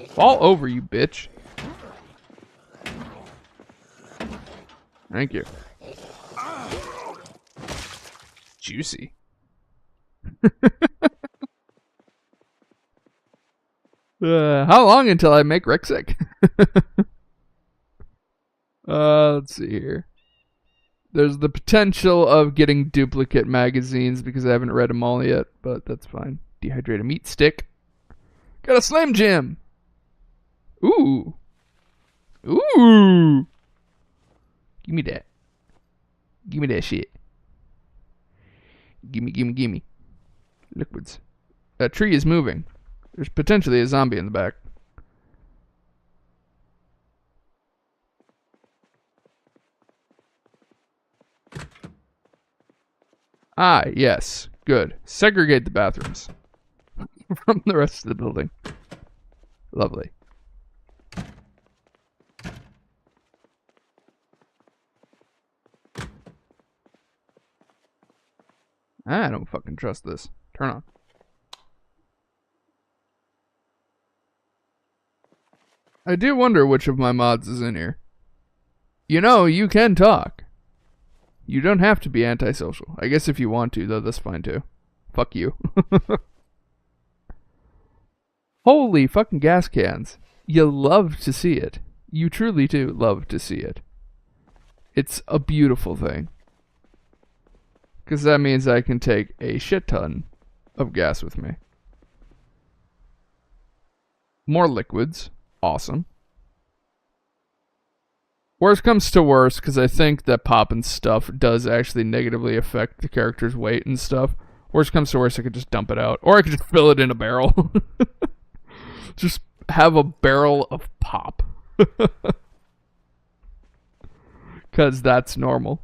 Fall over, you bitch. Thank you. Juicy. How long until I make Rick sick? Let's see here. There's the potential of getting duplicate magazines because I haven't read them all yet, but that's fine. Dehydrated meat stick. Got a Slam Jim. Ooh. Ooh. Give me that. Give me that shit. Gimme. Liquids. That tree is moving. There's potentially a zombie in the back. Ah, yes. Good. Segregate the bathrooms from the rest of the building. Lovely. I don't fucking trust this. Turn on. I do wonder which of my mods is in here. You know, you can talk. You don't have to be antisocial. I guess if you want to, though, that's fine too. Fuck you. Holy fucking gas cans. You love to see it. You truly do love to see it. It's a beautiful thing. Because that means I can take a shit ton of gas with me. More liquids. Awesome. Worst comes to worst, because I think that popping stuff does actually negatively affect the character's weight and stuff. Worst comes to worst, I could just dump it out. Or I could just fill it in a barrel. Just have a barrel of pop. Because that's normal.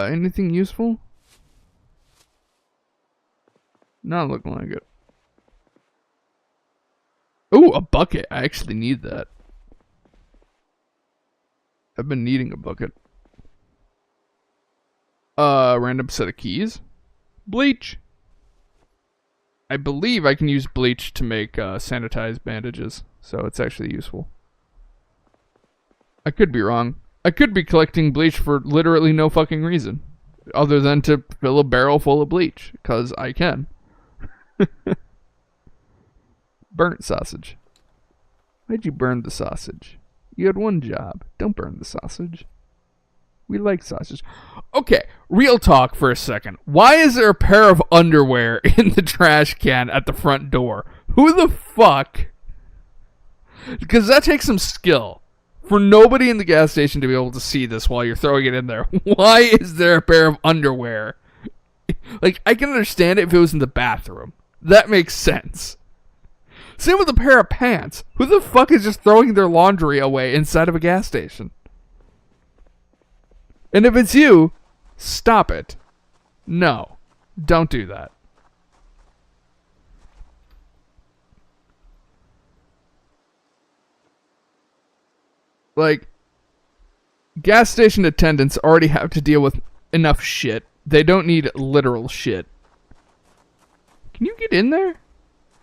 Anything useful? Not looking like it. Ooh, a bucket. I actually need that. I've been needing a bucket. Random set of keys. Bleach. I believe I can use bleach to make sanitized bandages, so it's actually useful. I could be wrong. I could be collecting bleach for literally no fucking reason, other than to fill a barrel full of bleach, because I can. Burnt sausage. Why'd you burn the sausage? You had one job. Don't burn the sausage. We like sausage. Okay, real talk for a second. Why is there a pair of underwear in the trash can at the front door? Who the fuck? Because that takes some skill. For nobody in the gas station to be able to see this while you're throwing it in there. Why is there a pair of underwear? Like, I can understand it if it was in the bathroom. That makes sense. Same with a pair of pants. Who the fuck is just throwing their laundry away inside of a gas station? And if it's you, stop it. No, don't do that. Like, gas station attendants already have to deal with enough shit. They don't need literal shit. Can you get in there?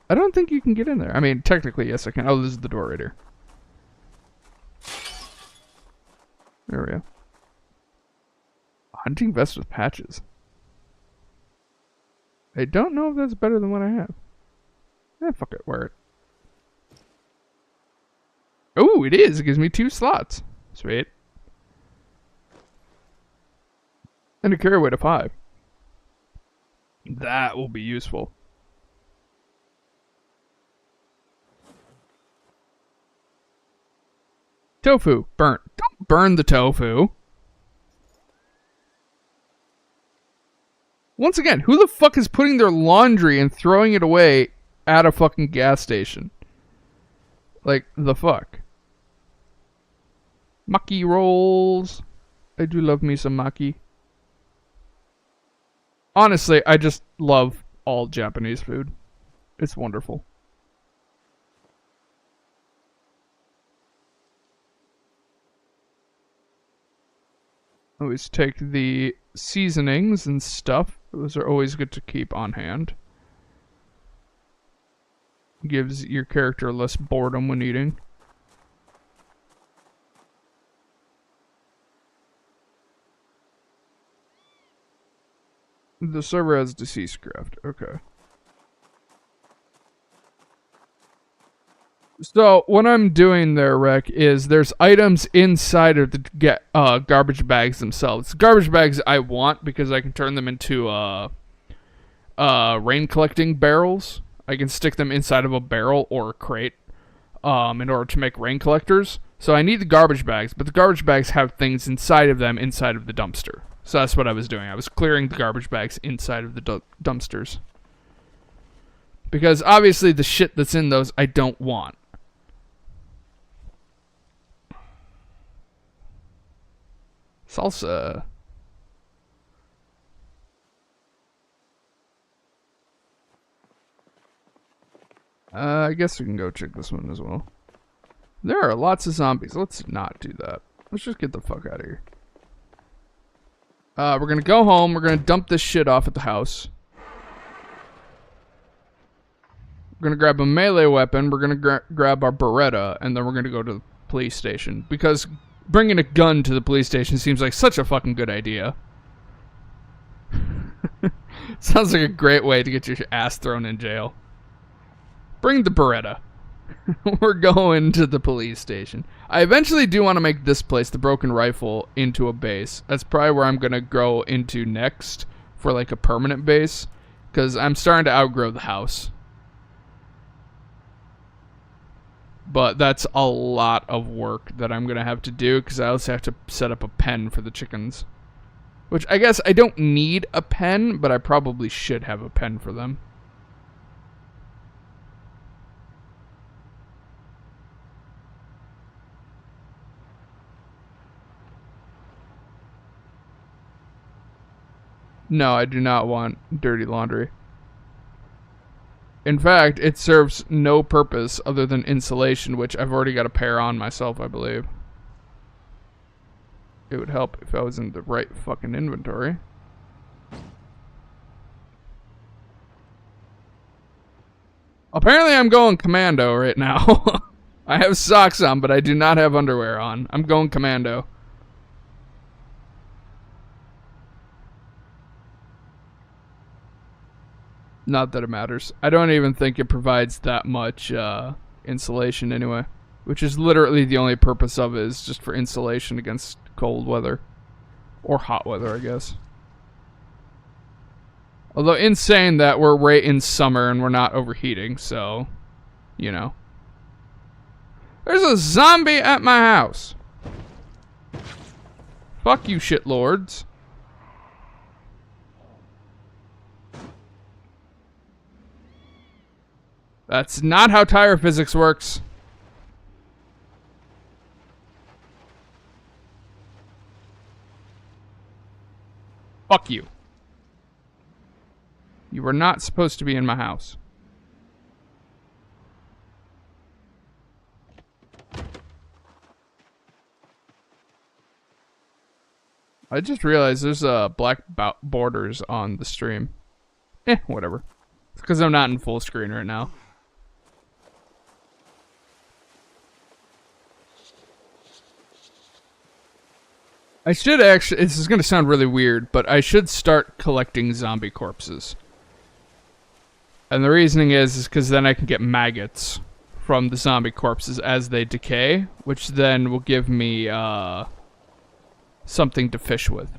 I don't think you can get in there. I mean, technically, yes, I can. Oh, this is the door right here. There we go. Hunting vest with patches. I don't know if that's better than what I have. Eh, fuck it, wear it. Oh, it is. It gives me 2 slots. Sweet. And a carry weight of 5. That will be useful. Tofu. Burnt. Don't burn the tofu. Once again, who the fuck is putting their laundry and throwing it away at a fucking gas station? Like, the fuck? Maki rolls. I do love me some maki. Honestly, I just love all Japanese food. It's wonderful. Always take the seasonings and stuff. Those are always good to keep on hand. Gives your character less boredom when eating. The server has deceased craft. Okay. So what I'm doing there, Rec, is there's items inside of the garbage bags themselves. Garbage bags I want because I can turn them into rain collecting barrels. I can stick them inside of a barrel or a crate in order to make rain collectors. So I need the garbage bags, but the garbage bags have things inside of them inside of the dumpster. So that's what I was doing. I was clearing the garbage bags inside of the dumpsters. Because obviously the shit that's in those I don't want. Salsa. I guess we can go check this one as well. There are lots of zombies. Let's not do that. Let's just get the fuck out of here. We're gonna go home. We're gonna dump this shit off at the house. We're gonna grab a melee weapon. We're gonna grab our Beretta, and then we're gonna go to the police station. Because bringing a gun to the police station seems like such a fucking good idea. Sounds like a great way to get your ass thrown in jail. Bring the Beretta. We're going to the police station. I eventually do want to make this place, the Broken Rifle, into a base. That's probably where I'm going to go into next for like a permanent base. Because I'm starting to outgrow the house. But that's a lot of work that I'm going to have to do. Because I also have to set up a pen for the chickens. Which I guess I don't need a pen, but I probably should have a pen for them. No, I do not want dirty laundry. In fact, it serves no purpose other than insulation, which I've already got a pair on myself, I believe. It would help if I was in the right fucking inventory. Apparently I'm going commando right now. I have socks on, but I do not have underwear on. I'm going commando. Not that it matters. I don't even think it provides that much insulation anyway. Which is literally the only purpose of it, is just for insulation against cold weather. Or hot weather, I guess. Although, in saying that, we're right in summer and we're not overheating, so, you know. There's a zombie at my house. Fuck you, shitlords. That's not how tire physics works. Fuck you. You were not supposed to be in my house. I just realized there's black borders on the stream. Whatever. It's because I'm not in full screen right now. I should actually, this is going to sound really weird, but I should start collecting zombie corpses. And the reasoning is because then I can get maggots from the zombie corpses as they decay, which then will give me something to fish with.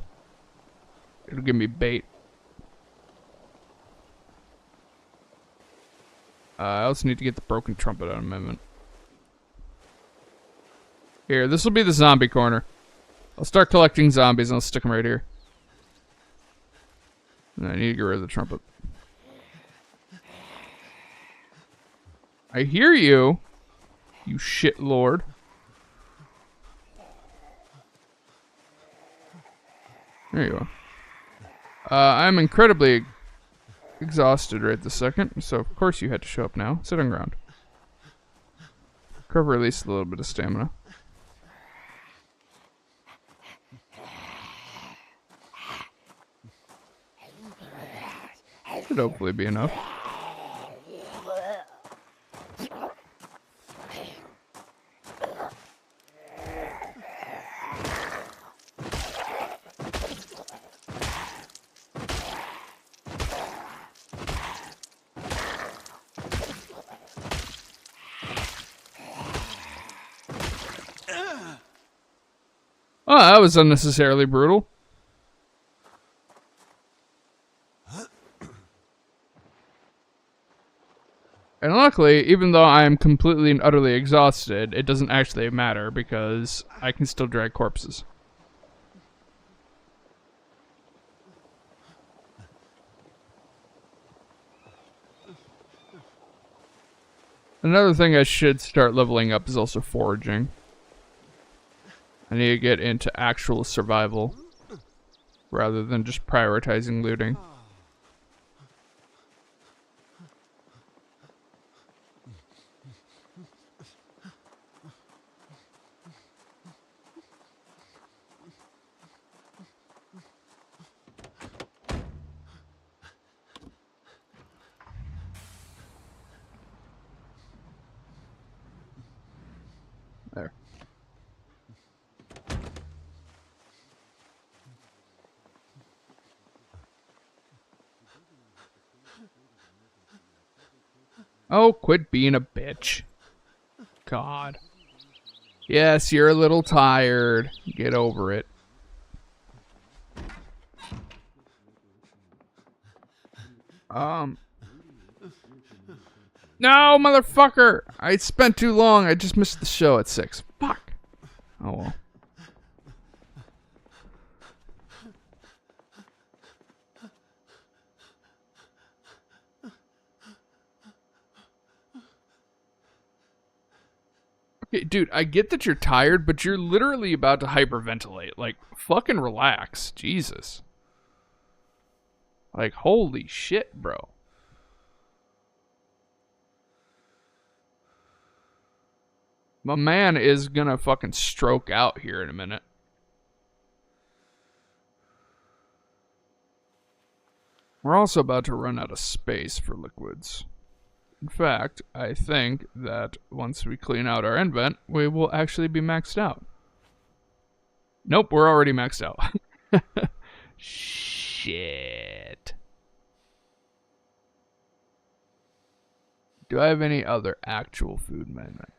It'll give me bait. I also need to get the broken trumpet out of amendment. Here, this will be the zombie corner. I'll start collecting zombies and I'll stick them right here. And I need to get rid of the trumpet. I hear you, you shit lord. There you are. I'm incredibly exhausted right this second, so of course you had to show up now. Sit on ground. Recover at least a little bit of stamina. Should hopefully be enough. Oh, that was unnecessarily brutal. And luckily, even though I am completely and utterly exhausted, it doesn't actually matter because I can still drag corpses. Another thing I should start leveling up is also foraging. I need to get into actual survival rather than just prioritizing looting. There. Oh, quit being a bitch. God. Yes, you're a little tired. Get over it. No, motherfucker! I spent too long. I just missed the show at 6. Fuck. Oh well. Okay, dude, I get that you're tired, but you're literally about to hyperventilate. Like, fucking relax. Jesus. Like, holy shit, bro. My man is gonna fucking stroke out here in a minute. We're also about to run out of space for liquids. In fact, I think that once we clean out our invent, we will actually be maxed out. Nope, we're already maxed out. Shit. Do I have any other actual food amendment?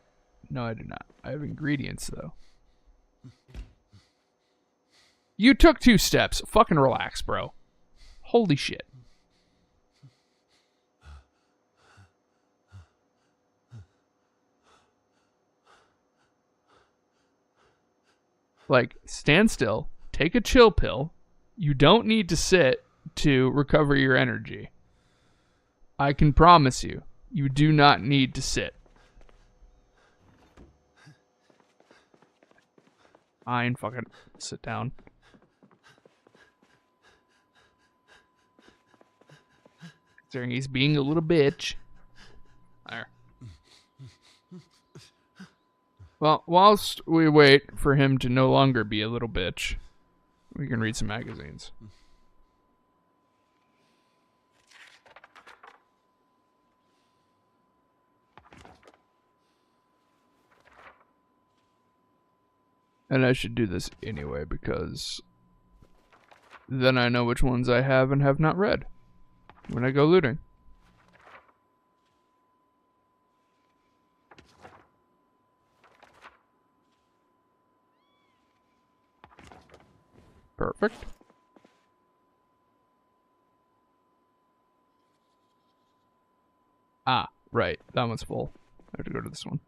No, I do not. I have ingredients, though. You took 2 steps. Fucking relax, bro. Holy shit. Like, stand still. Take a chill pill. You don't need to sit to recover your energy. I can promise you, you do not need to sit. Fine, fucking sit down. Considering he's being a little bitch. There. Well, whilst we wait for him to no longer be a little bitch, we can read some magazines. And I should do this anyway because then I know which ones I have and have not read when I go looting. Perfect. Ah, right. That one's full. I have to go to this one.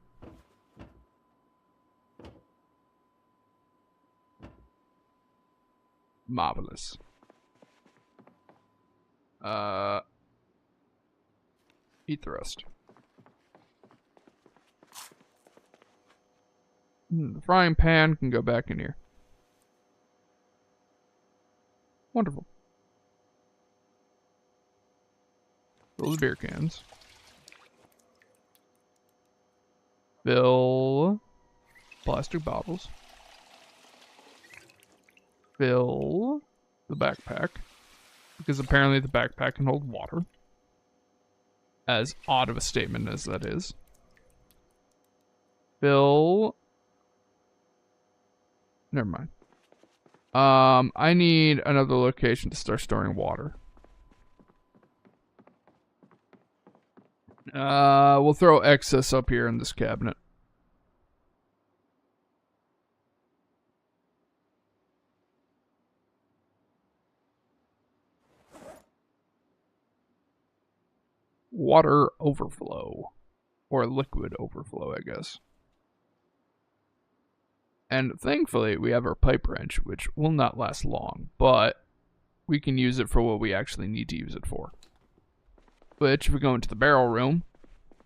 Marvelous. Eat the rest. The frying pan can go back in here. Wonderful. Those beer cans. Fill plastic bottles. Fill the backpack. Because apparently the backpack can hold water. As odd of a statement as that is. Fill... Never mind. I need another location to start storing water. We'll throw excess up here in this cabinet. Water overflow. Or liquid overflow, I guess. And thankfully, we have our pipe wrench, which will not last long, but we can use it for what we actually need to use it for. Which, if we go into the barrel room,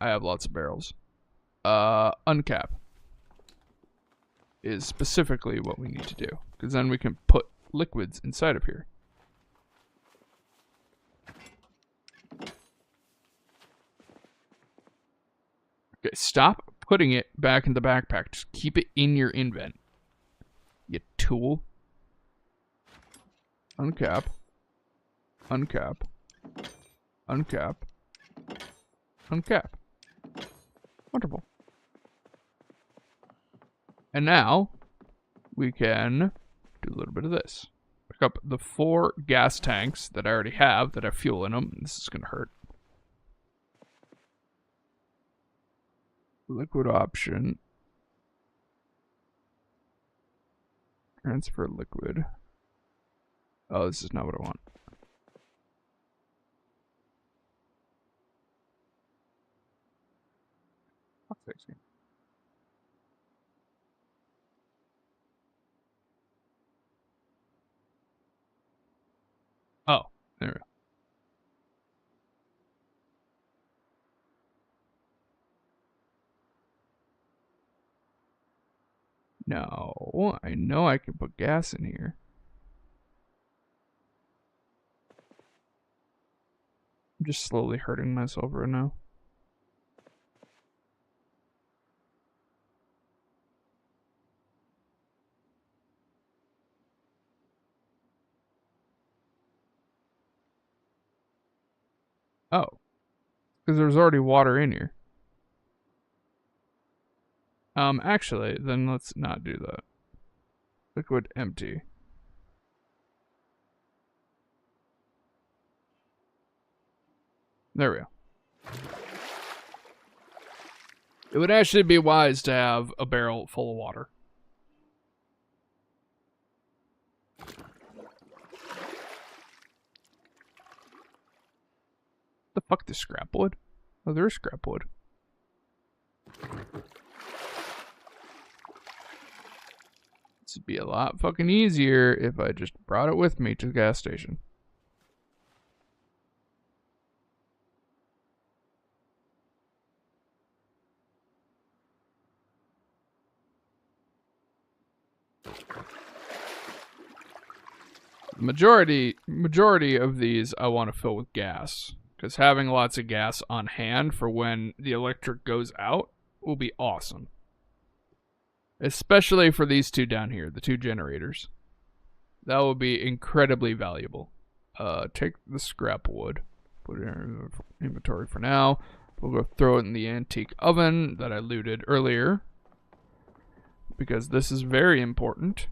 I have lots of barrels. Uncap is specifically what we need to do, because then we can put liquids inside of here. Okay, stop putting it back in the backpack. Just keep it in your invent. You tool. Uncap. Uncap. Uncap. Uncap. Wonderful. And now, we can do a little bit of this. Pick up the 4 gas tanks that I already have that have fuel in them. This is going to hurt. Liquid option. Transfer liquid. Oh, this is not what I want. Oh, there we go. No, I know I can put gas in here. I'm just slowly hurting myself right now. Oh, because there's already water in here. Actually, then let's not do that. Liquid empty. There we go. It would actually be wise to have a barrel full of water. The fuck, this scrap wood? Oh, there's scrap wood. This would be a lot fucking easier if I just brought it with me to the gas station. Majority of these I want to fill with gas, because having lots of gas on hand for when the electric goes out will be awesome. Especially for these two down here, the two generators. That will be incredibly valuable. Take the scrap wood, put it in inventory for now. We'll go throw it in the antique oven that I looted earlier, because this is very important.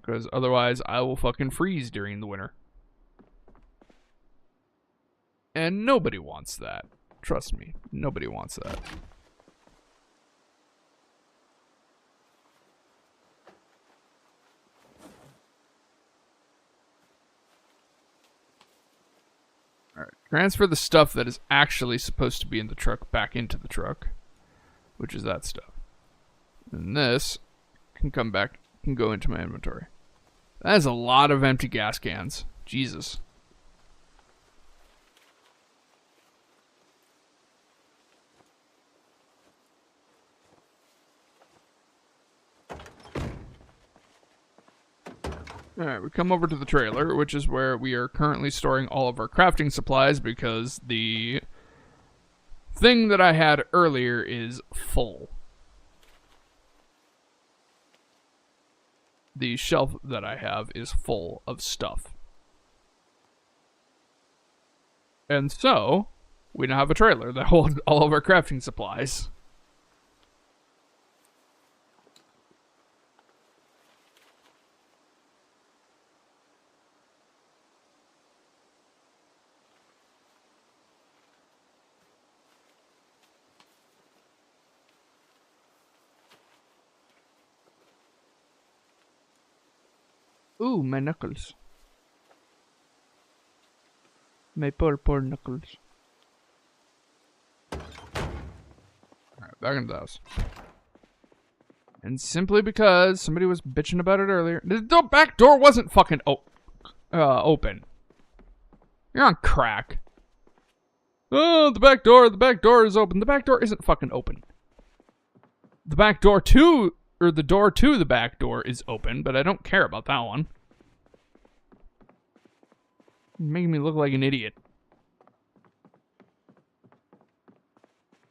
Because otherwise I will fucking freeze during the winter. And nobody wants that. Trust me, nobody wants that. Alright, transfer the stuff that is actually supposed to be in the truck back into the truck, which is that stuff. And this can come back, can go into my inventory. That is a lot of empty gas cans. Jesus. Alright, we come over to the trailer, which is where we are currently storing all of our crafting supplies, because the thing that I had earlier is full. The shelf that I have is full of stuff. And so, we now have a trailer that holds all of our crafting supplies. Ooh, my knuckles. My poor knuckles. Alright, back into the house. And simply because somebody was bitching about it earlier. The back door wasn't fucking open. You're on crack. Oh, the back door is open. The back door isn't fucking open. The back door to, or the door to the back door is open, but I don't care about that one. You're making me look like an idiot.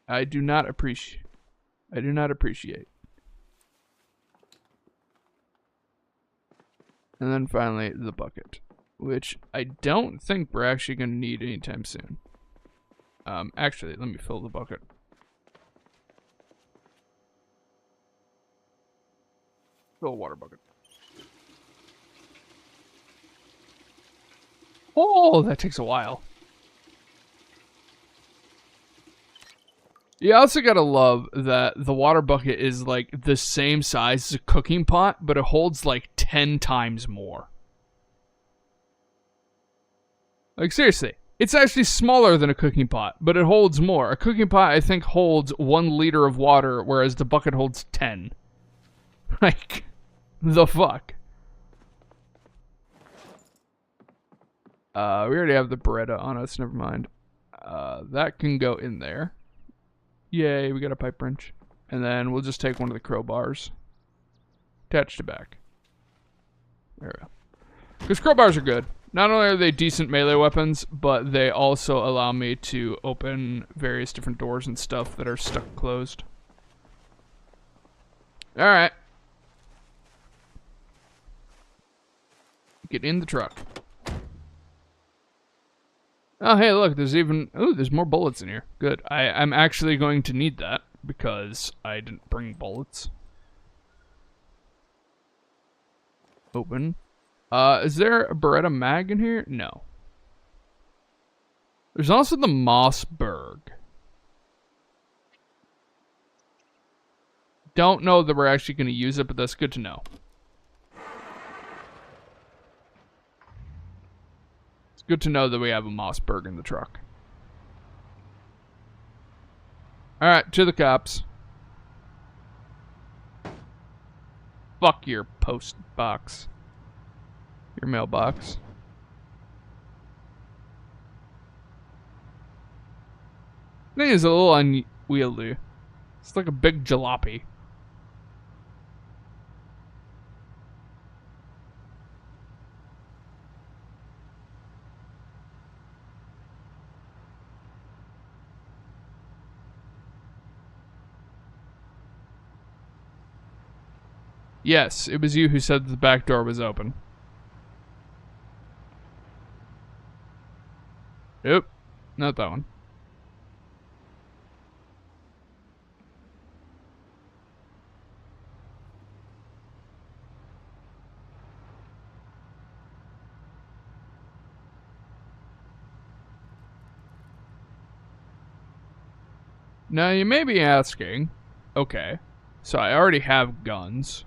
I do not appreciate. And then finally, the bucket, which I don't think we're actually going to need anytime soon. Actually, let me fill the bucket. Fill a water bucket. Oh, that takes a while. You also gotta love that the water bucket is like the same size as a cooking pot, but it holds like 10 times more. Like seriously, it's actually smaller than a cooking pot, but it holds more. A cooking pot, I think, holds 1 liter of water, whereas the bucket holds 10. Like, the fuck? We already have the Beretta on us, never mind. That can go in there. Yay, we got a pipe wrench. And then we'll just take one of the crowbars. Attach to back. There we go. Because crowbars are good. Not only are they decent melee weapons, but they also allow me to open various different doors and stuff that are stuck closed. Alright. Get in the truck. Oh, hey, look, there's even... Ooh, there's more bullets in here. Good. I'm actually going to need that, because I didn't bring bullets. Open. Is there a Beretta mag in here? No. There's also the Mossberg. don't know that we're actually going to use it, but that's good to know. It's good to know that we have a Mossberg in the truck. Alright, to the cops. Fuck your post box. Your mailbox. Thing is a little unwieldy. It's like a big jalopy. Yes, it was you who said the back door was open. Nope, not that one. Now you may be asking, okay, so I already have guns.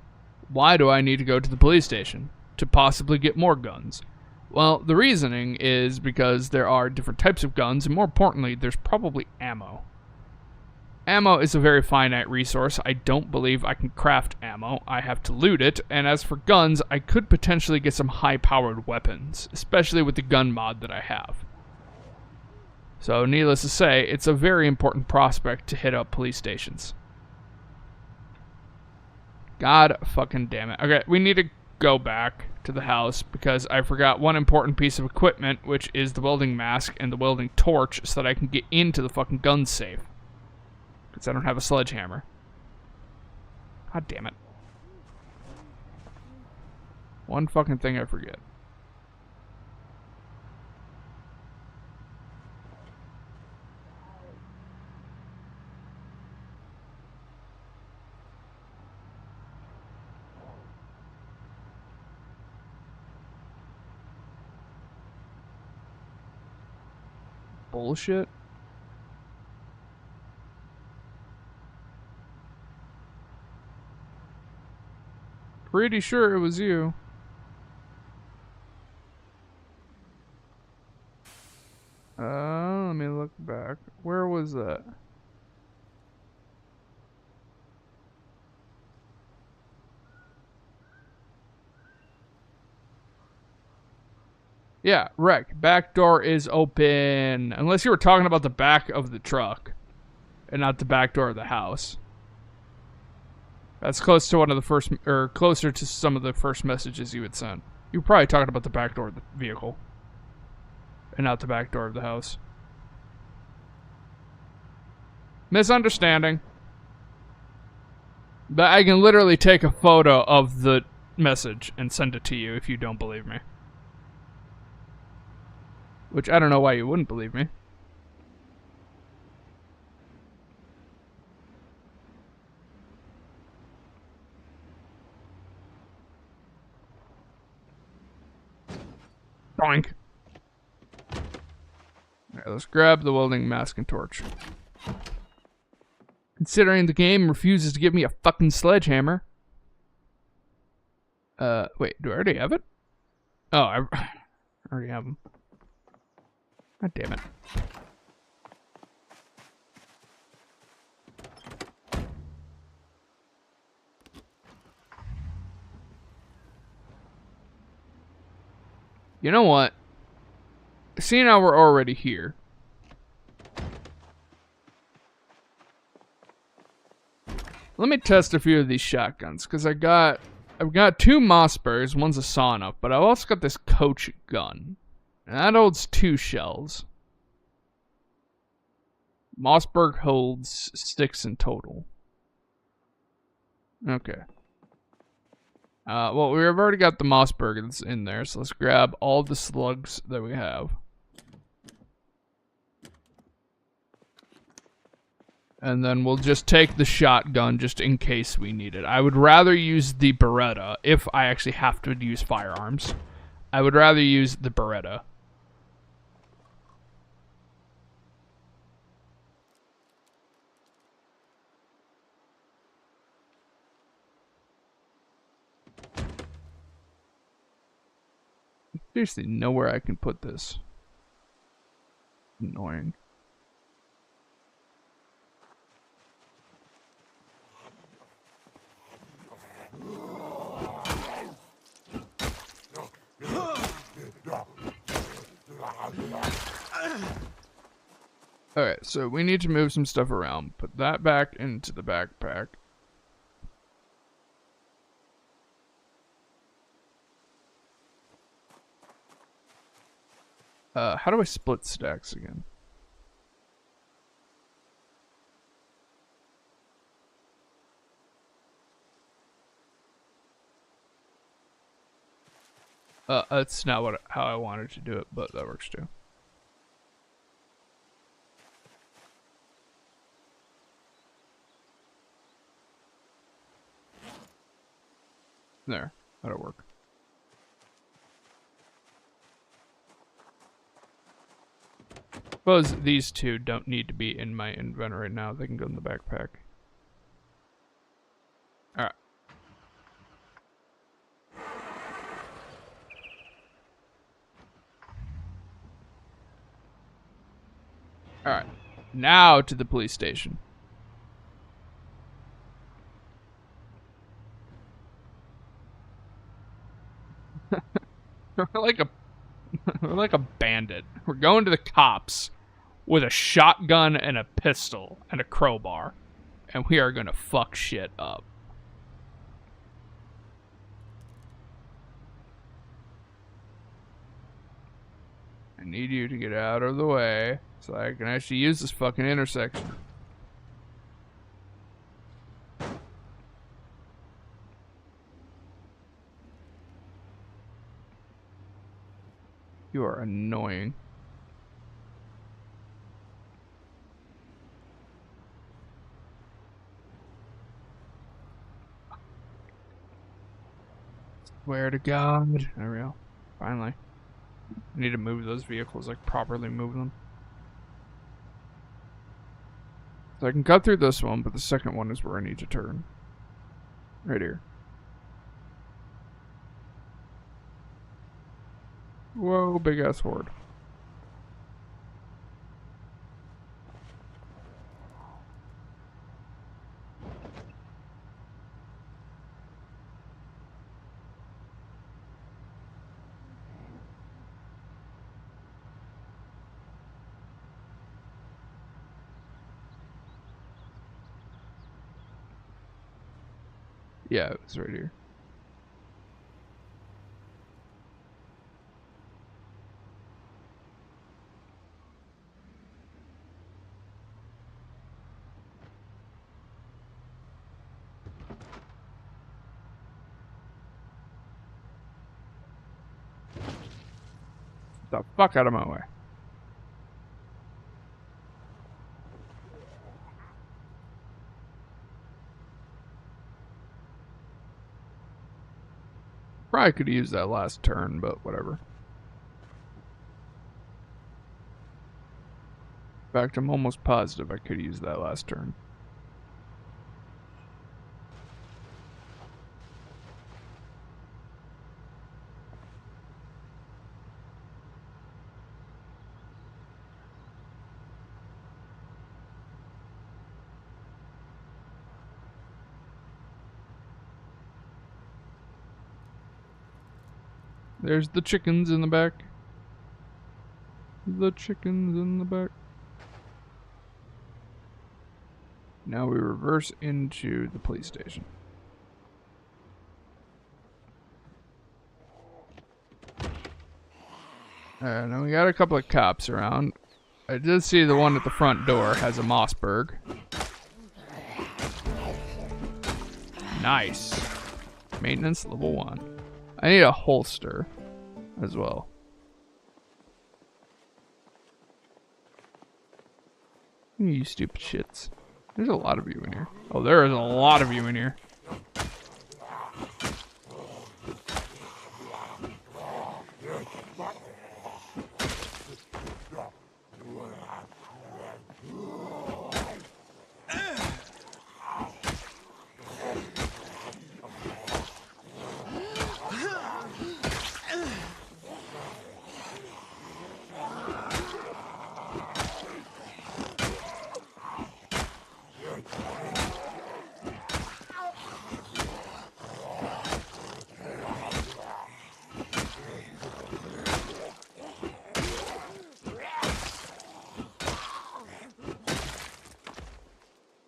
Why do I need to go to the police station to possibly get more guns? Well, the reasoning is because there are different types of guns, and more importantly, there's probably ammo. Ammo is a very finite resource. I don't believe I can craft ammo. I have to loot it, and as for guns, I could potentially get some high-powered weapons, especially with the gun mod that I have. So, needless to say, it's a very important prospect to hit up police stations. God fucking damn it. Okay, we need to go back to the house because I forgot one important piece of equipment, which is the welding mask and the welding torch, so that I can get into the fucking gun safe. Because I don't have a sledgehammer. God damn it. One fucking thing I forget. Bullshit. Pretty sure it was you. Let me look back. Where was that? Yeah, wreck. Back door is open. Unless you were talking about the back of the truck and not the back door of the house. That's close to one of the first, or closer to some of the first messages you had sent. You were probably talking about the back door of the vehicle and not the back door of the house. Misunderstanding. But I can literally take a photo of the message and send it to you if you don't believe me. Which I don't know why you wouldn't believe me. Boink. Alright, let's grab the welding mask and torch. Considering the game refuses to give me a fucking sledgehammer. Wait, do I already have it? Oh, I already have them. God damn it. You know what? Seeing how we're already here. Let me test a few of these shotguns, because I've got two Mossbergs, one's a sawn-off, but I've also got this Coach gun. And that holds 2 shells. Mossberg holds 6 in total. Okay. Well, we've already got the Mossberg that's in there, so let's grab all the slugs that we have. And then we'll just take the shotgun just in case we need it. I would rather use the Beretta if I actually have to use firearms. I would rather use the Beretta. Seriously, nowhere I can put this. Annoying. Alright, so we need to move some stuff around. Put that back into the backpack. How do I split stacks again? That's not how I wanted to do it, but that works too. There, that'll work. Suppose these two don't need to be in my inventory right now. They can go in the backpack. Alright. Alright. Now to the police station. We're like a bandit. We're going to the cops with a shotgun and a pistol and a crowbar, and we are gonna fuck shit up. I need you to get out of the way so I can actually use this fucking intersection. You are annoying. Swear to God. There we go. Finally. I need to move those vehicles, like properly move them. So I can cut through this one, but the second one is where I need to turn. Right here. Whoa, big ass horde. Yeah, it was right here. Get the fuck out of my way. Probably could have used that last turn, but whatever. In fact, I'm almost positive I could have used that last turn. There's the chickens in the back. The chickens in the back. Now we reverse into the police station. Now we got a couple of cops around. I did see the one at the front door has a Mossberg. Nice. Maintenance level 1. I need a holster as well. You stupid shits. There's a lot of you in here. Oh, there is a lot of you in here.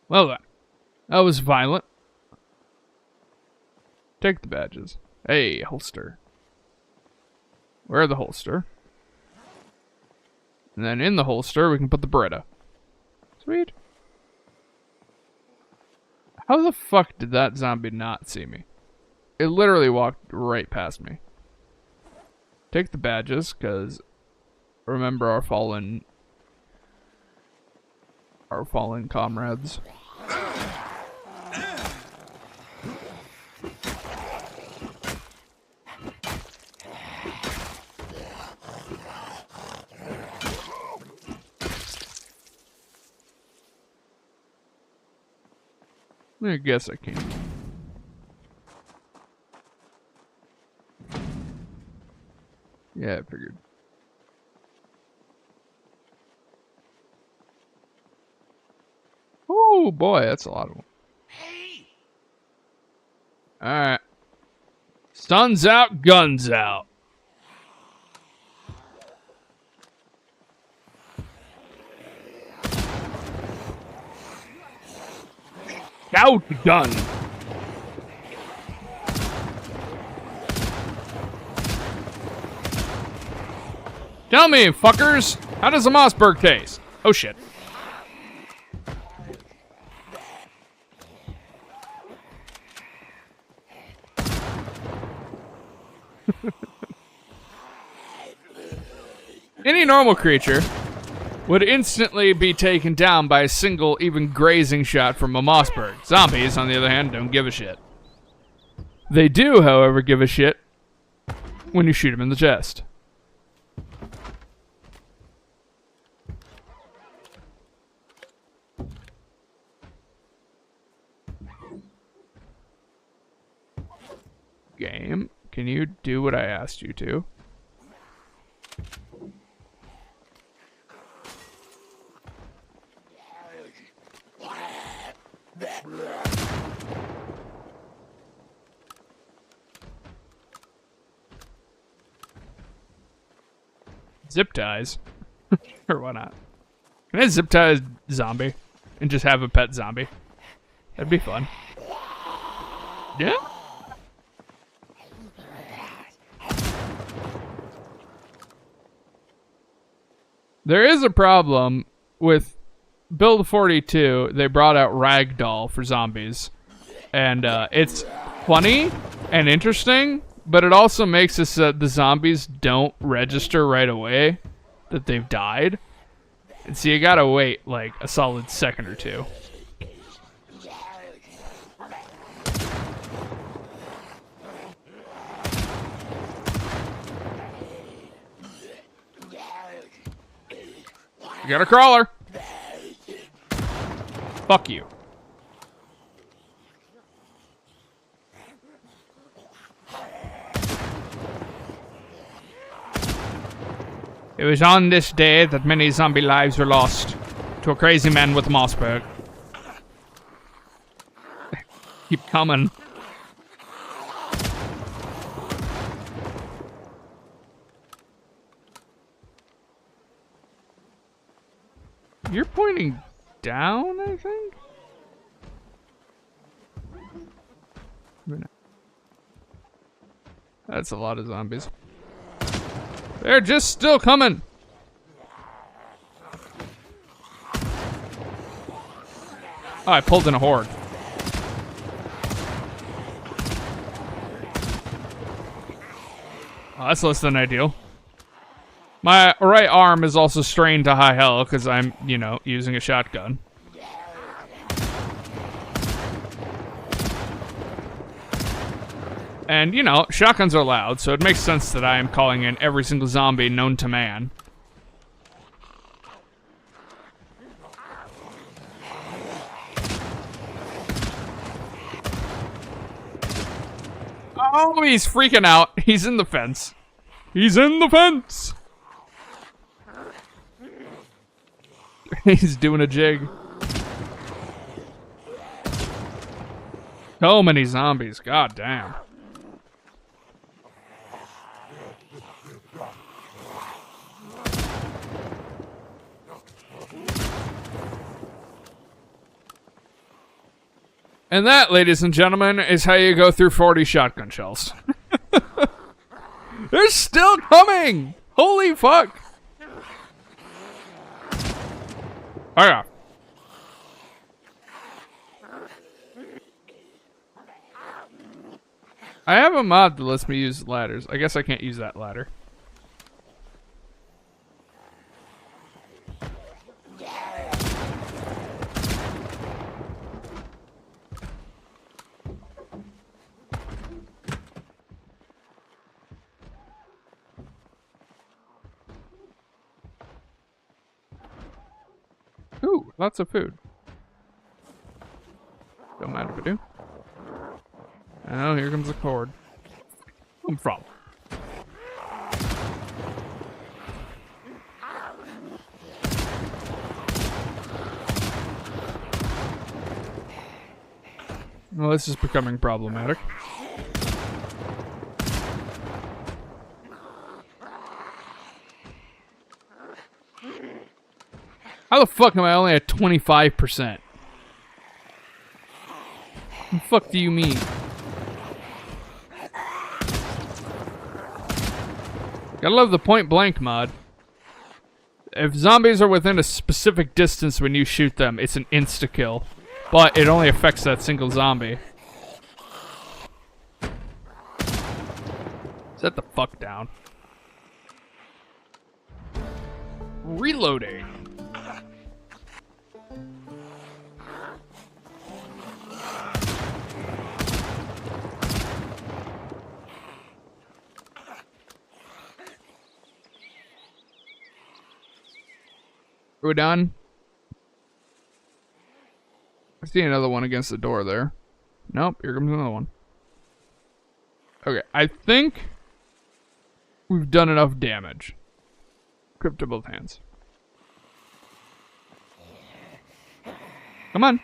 Well then. That was violent. Take the badges. Hey, holster. Wear the holster. And then in the holster, we can put the Beretta. Sweet. How the fuck did that zombie not see me? It literally walked right past me. Take the badges, because remember our fallen comrades. I guess I can. Yeah, I figured. Oh boy, that's a lot of them. Hey! Alright. Sun's out, guns out. Out gun. Tell me, fuckers, how does a Mossberg taste? Oh shit. Any normal creature would instantly be taken down by a single, even grazing shot from a Mossberg. Zombies, on the other hand, don't give a shit. They do, however, give a shit when you shoot them in the chest. Game, can you do what I asked you to? Zip ties? Or why not? Can I zip tie a zombie and just have a pet zombie? That'd be fun. Yeah? There is a problem with Build 42. They brought out Ragdoll for zombies. And it's funny and interesting, but it also makes it so that the zombies don't register right away that they've died. And so you gotta wait like a solid second or two. You got a crawler. Fuck you. It was on this day that many zombie lives were lost to a crazy man with Mossberg. Keep coming. You're pointing down, I think? That's a lot of zombies. They're just still coming. Oh, I pulled in a horde. Oh, that's less than ideal. My right arm is also strained to high hell because I'm, you know, using a shotgun. And, you know, shotguns are loud, so it makes sense that I am calling in every single zombie known to man. Oh, he's freaking out. He's in the fence. He's in the fence. He's doing a jig. So many zombies. God damn. And that, ladies and gentlemen, is how you go through 40 shotgun shells. They're still coming! Holy fuck! Oh yeah. I have a mod that lets me use ladders. I guess I can't use that ladder. Ooh, lots of food. Don't mind if I do. Oh, here comes the cord. Where I'm from. Well, this is becoming problematic. How the fuck am I only at 25%? What the fuck do you mean? Gotta love the point blank mod. If zombies are within a specific distance when you shoot them, it's an insta-kill. But it only affects that single zombie. Set the fuck down. Reloading. We're done. I see another one against the door there. Nope, here comes another one. Okay, I think we've done enough damage. Equip to both hands. Come on.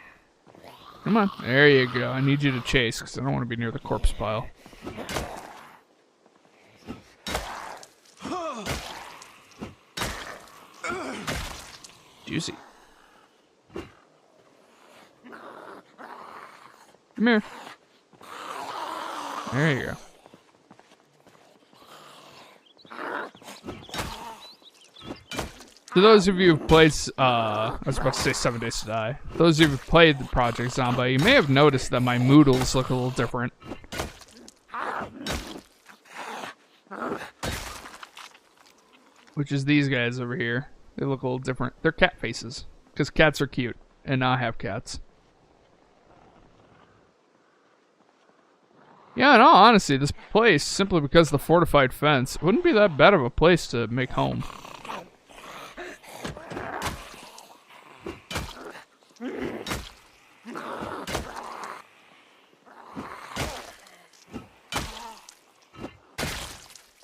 Come on. There you go. I need you to chase because I don't want to be near the corpse pile. Juicy. Come here. There you go. To those of you who've played, I was about to say 7 Days to Die. Those of you who've played the Project Zomboid, you may have noticed that my moodles look a little different. Which is these guys over here. They look a little different. They're cat faces. Because cats are cute. And I have cats. Yeah, in all honesty, this place, simply because of the fortified fence, wouldn't be that bad of a place to make home.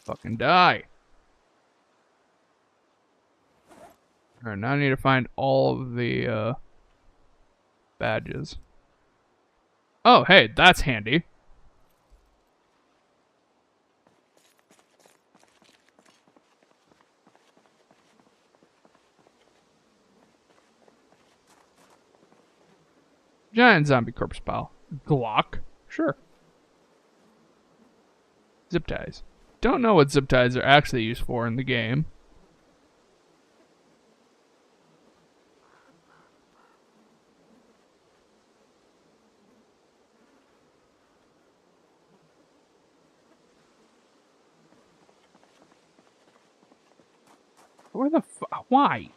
Fucking die. Alright, now I need to find all of the badges. Oh, hey, that's handy. Giant zombie corpse pile. Glock? Sure. Zip ties. Don't know what zip ties are actually used for in the game. Where the why?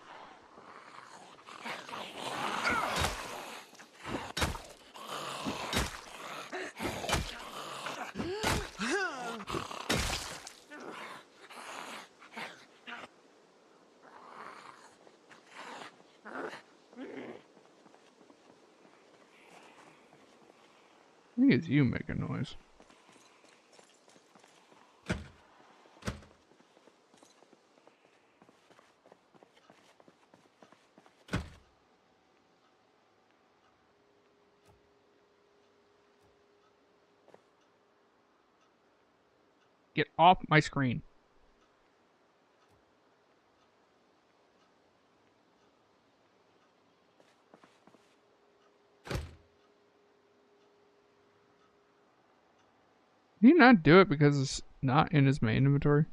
I think it's you making noise. Get off my screen. Did he not do it because it's not in his main inventory?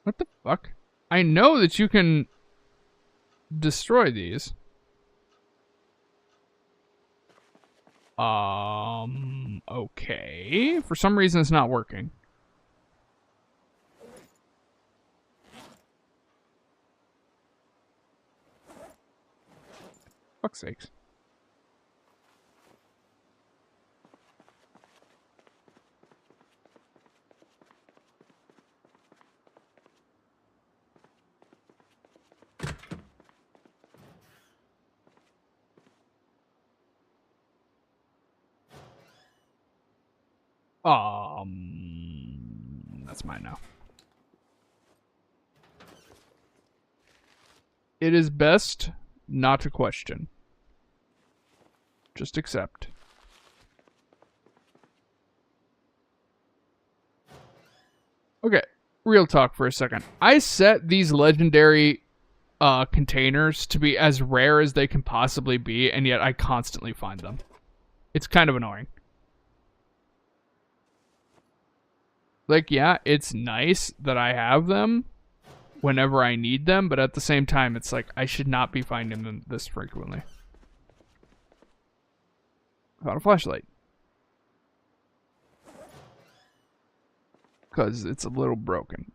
What the fuck? I know that you can destroy these. Okay. For some reason it's not working. Fuck's sakes. That's mine now. It is best not to question. Just accept. Okay, real talk for a second. I set these legendary containers to be as rare as they can possibly be, and yet I constantly find them. It's kind of annoying. Like, yeah, it's nice that I have them whenever I need them, but at the same time, it's like I should not be finding them this frequently. Without a flashlight. Because it's a little broken.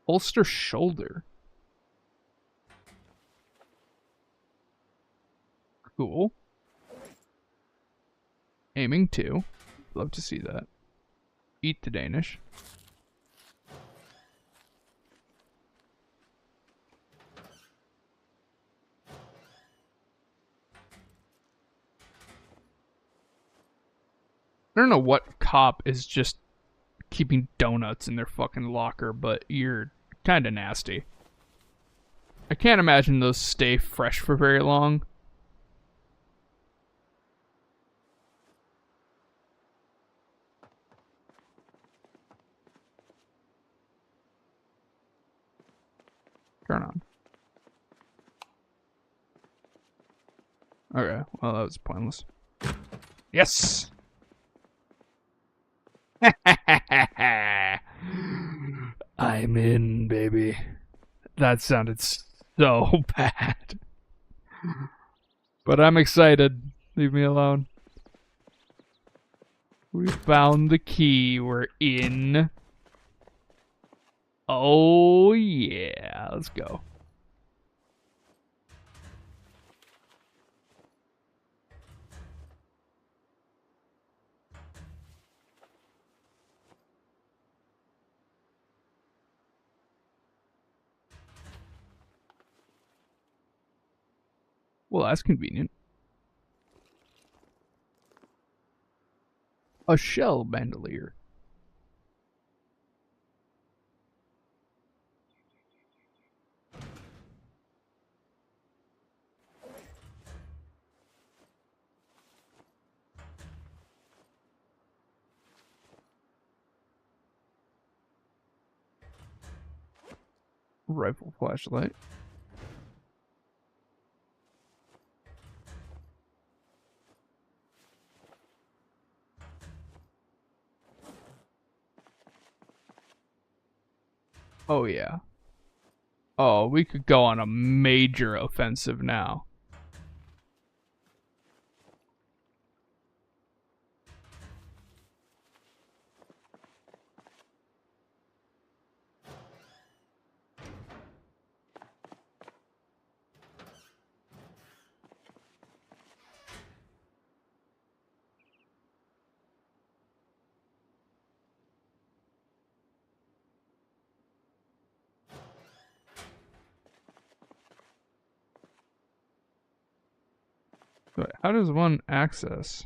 Holster shoulder. Cool. Aiming 2. Love to see that. Eat the Danish. I don't know what cop is just keeping donuts in their fucking locker, but you're kind of nasty. I can't imagine those stay fresh for very long. Turn on. Okay, well, that was pointless. Yes! I'm in, baby. That sounded so bad. But I'm excited. Leave me alone. We found the key. We're in. Oh, yeah. Let's go. Well, that's convenient. A shell bandolier. Rifle flashlight. Oh, yeah. Oh, we could go on a major offensive now. But how does one access?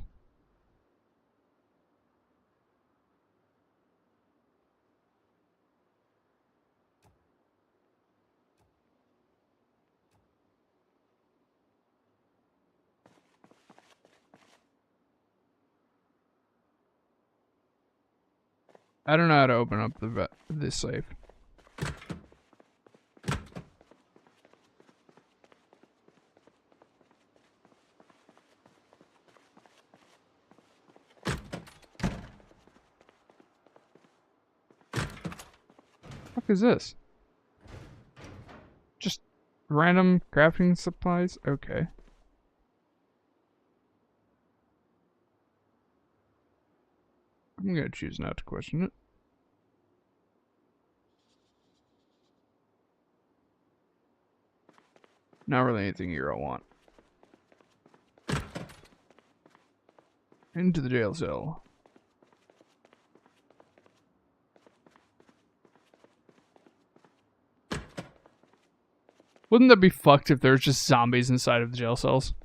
I don't know how to open up this safe. What is this? Just random crafting supplies? Okay. I'm gonna choose not to question it. Not really anything here I want. Into the jail cell. Wouldn't that be fucked if there's just zombies inside of the jail cells?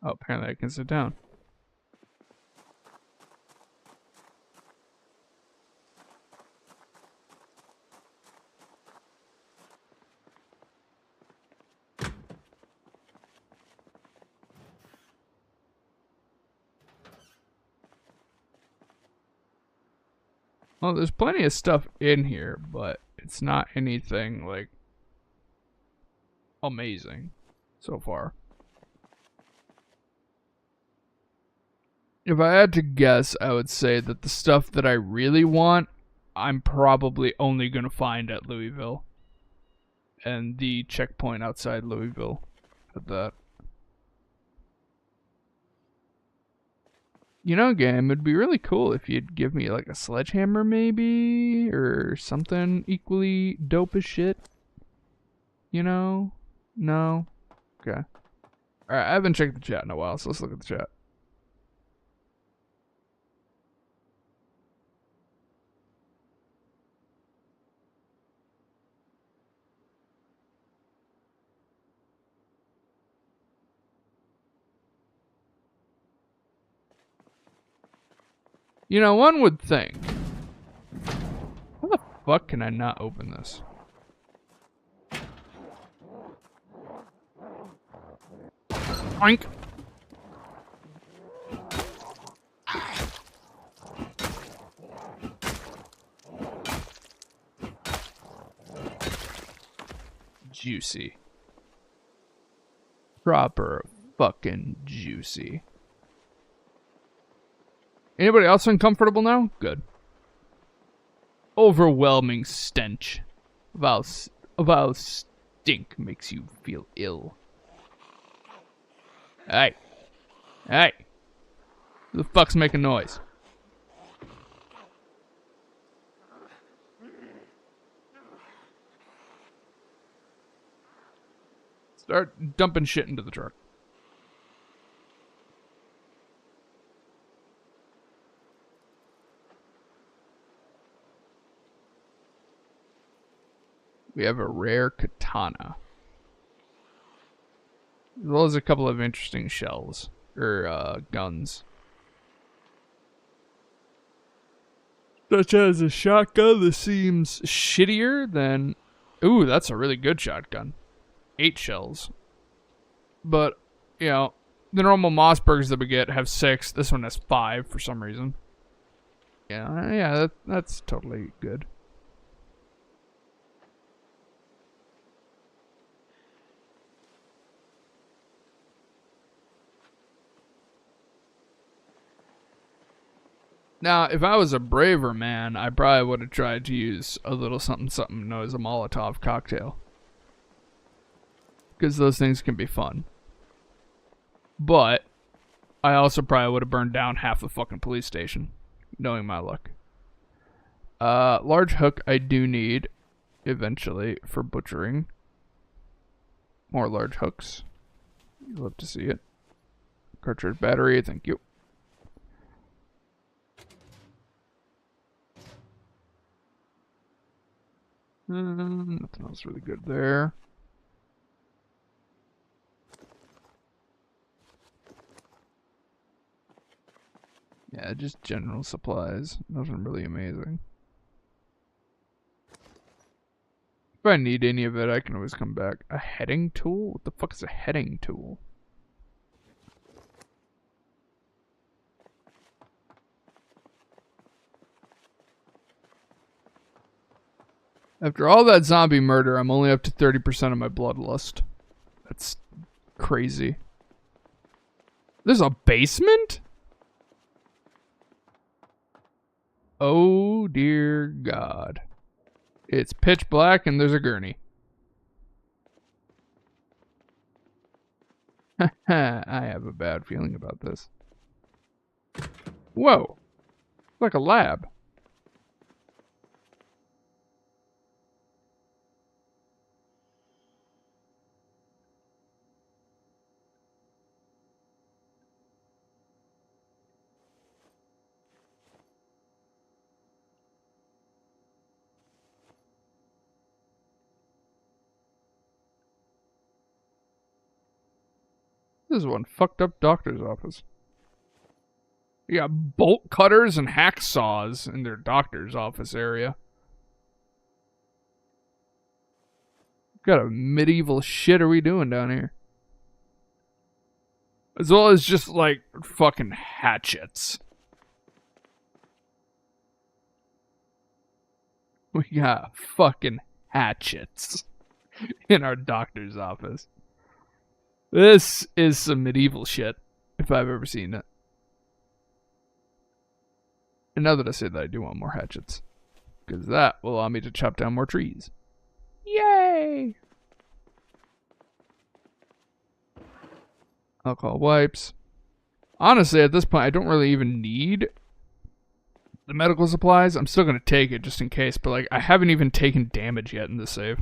Oh, apparently I can sit down. Well, there's plenty of stuff in here, but it's not anything, like, amazing so far. If I had to guess, I would say that the stuff that I really want, I'm probably only going to find at Louisville. And the checkpoint outside Louisville at that. You know, game, it'd be really cool if you'd give me like a sledgehammer maybe, or something equally dope as shit. You know? No? Okay. Alright, I haven't checked the chat in a while, so let's look at the chat. You know, one would think. How the fuck can I not open this? Oink! Juicy. Proper fucking juicy. Anybody else uncomfortable now? Good. Overwhelming stench. Vile stink makes you feel ill. Hey. Hey. Who the fuck's making noise? Start dumping shit into the truck. We have a rare katana. As well as a couple of interesting shells. Or, guns. Such as a shotgun that seems shittier than... Ooh, that's a really good shotgun. 8 shells. But, you know, the normal Mossbergs that we get have 6. This one has 5 for some reason. Yeah, that's totally good. Now, if I was a braver man, I probably would have tried to use a little something known as a Molotov cocktail. Because those things can be fun. But, I also probably would have burned down half the fucking police station, knowing my luck. Large hook I do need, eventually, for butchering. More large hooks. You'd love to see it. Cartridge battery, thank you. Nothing else really good there. Yeah, just general supplies. Nothing really amazing. If I need any of it, I can always come back. A heading tool? What the fuck is a heading tool? After all that zombie murder, I'm only up to 30% of my bloodlust. That's crazy. There's a basement? Oh dear God. It's pitch black and there's a gurney. I have a bad feeling about this. Whoa. It's like a lab. This is one fucked up doctor's office. You got bolt cutters and hacksaws in their doctor's office area. What kind of medieval shit are we doing down here? As well as just like fucking hatchets. We got fucking hatchets in our doctor's office. This is some medieval shit, if I've ever seen it. And now that I say that, I do want more hatchets. Because that will allow me to chop down more trees. Yay! Alcohol wipes. Honestly, at this point, I don't really even need the medical supplies. I'm still going to take it just in case. But, like, I haven't even taken damage yet in this save.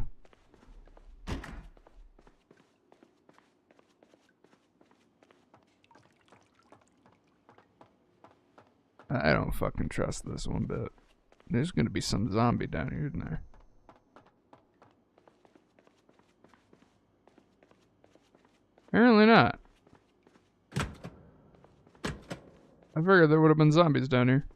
I don't fucking trust this one bit. There's gonna be some zombie down here, isn't there? Apparently not. I figured there would have been zombies down here.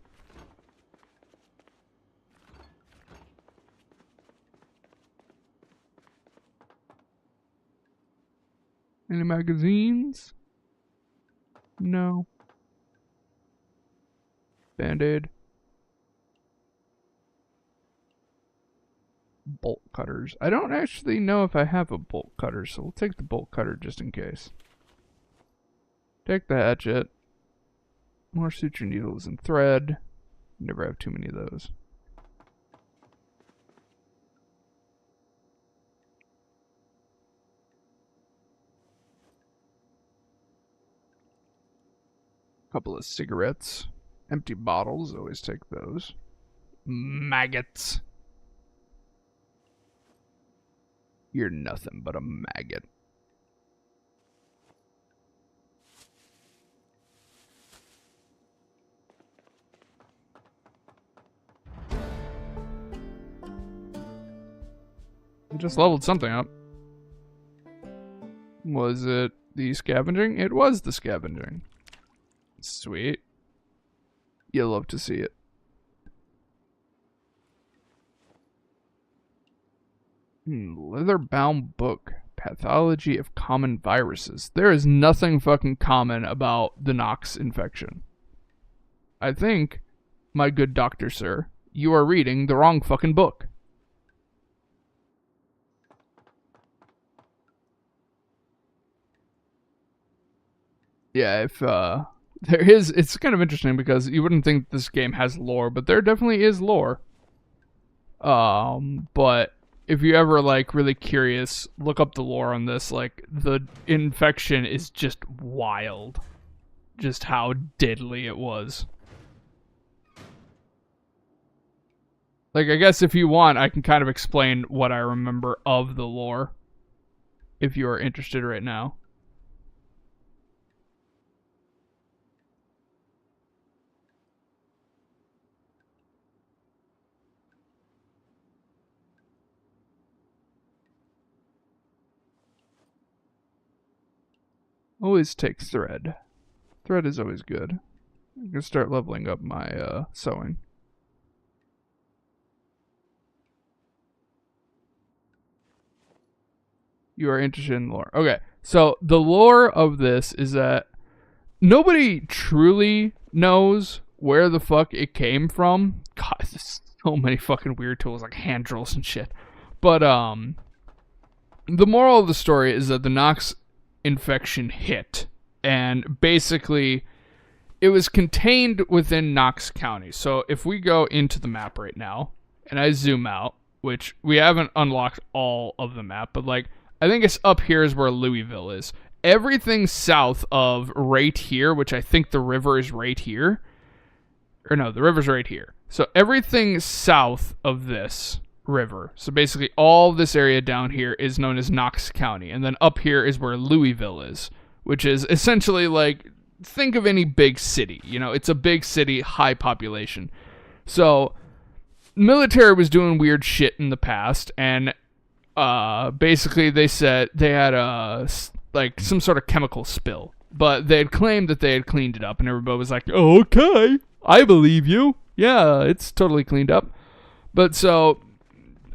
Any magazines? No. Band-Aid. Bolt cutters. I don't actually know if I have a bolt cutter, so we'll take the bolt cutter just in case. Take the hatchet. More suture needles and thread. Never have too many of those. Couple of cigarettes. Empty bottles, always take those. Maggots. You're nothing but a maggot. I just leveled something up. Was it the scavenging? It was the scavenging. Sweet. You'll love to see it. Leather-bound book. Pathology of common viruses. There is nothing fucking common about the Nox infection. I think, my good doctor, sir, you are reading the wrong fucking book. Yeah, if, there is, it's kind of interesting because you wouldn't think this game has lore, but there definitely is lore. But if you ever, like, really curious, look up the lore on this. Like, the infection is just wild. Just how deadly it was. Like, I guess if you want, I can kind of explain what I remember of the lore. If you are interested right now. Always take thread. Thread is always good. I can start leveling up my sewing. You are interested in lore. Okay, so the lore of this is that nobody truly knows where the fuck it came from. God, there's so many fucking weird tools like hand drills and shit. But the moral of the story is that the Nox infection hit, and basically it was contained within Knox County. So if we go into the map right now and I zoom out, which we haven't unlocked all of the map, but like I think it's up here is where Louisville is. Everything south of right here, which I think the river is right here. Or no, the river's right here. So everything south of this river, so basically all this area down here is known as Knox County. And then up here is where Louisville is, which is essentially like, think of any big city. You know, it's a big city, high population. So military was doing weird shit in the past, and basically they said they had like some sort of chemical spill, but they had claimed that they had cleaned it up, and everybody was like, oh, okay, I believe you. Yeah, it's totally cleaned up. But so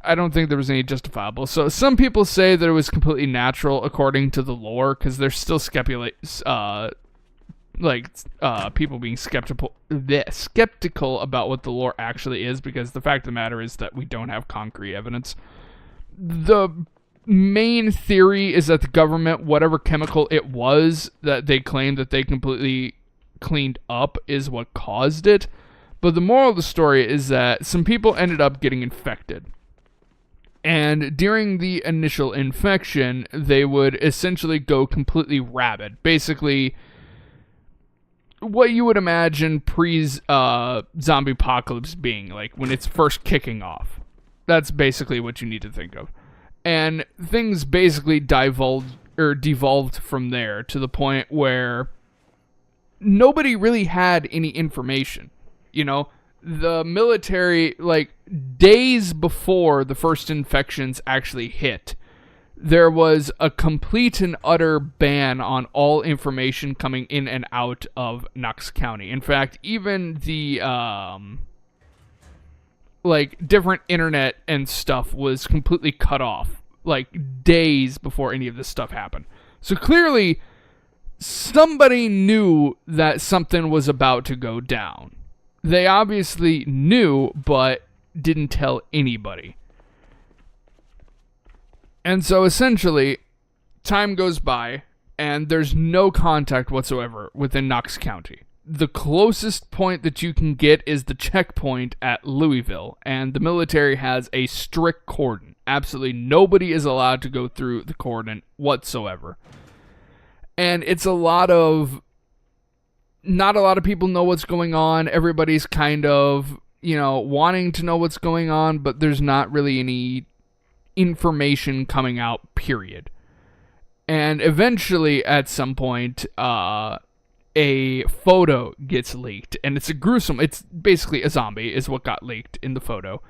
I don't think there was any justifiable. So some people say that it was completely natural according to the lore, because there's still people being skeptical about what the lore actually is, because the fact of the matter is that we don't have concrete evidence. The main theory is that the government, whatever chemical it was that they claimed that they completely cleaned up, is what caused it. But the moral of the story is that some people ended up getting infected. And during the initial infection, they would essentially go completely rabid. Basically, what you would imagine pre-zombie apocalypse being, like when it's first kicking off. That's basically what you need to think of. And things basically devolved from there to the point where nobody really had any information. You know, the military, like days before the first infections actually hit, there was a complete and utter ban on all information coming in and out of Knox County. In fact, even the different internet and stuff was completely cut off, like days before any of this stuff happened. So clearly somebody knew that something was about to go down. They obviously knew, but didn't tell anybody. And so essentially, time goes by, and there's no contact whatsoever within Knox County. The closest point that you can get is the checkpoint at Louisville, and the military has a strict cordon. Absolutely nobody is allowed to go through the cordon whatsoever. And it's not a lot of people know what's going on. Everybody's kind of, wanting to know what's going on, but there's not really any information coming out, period. And eventually, at some point, a photo gets leaked, and it's basically a zombie is what got leaked in the photo.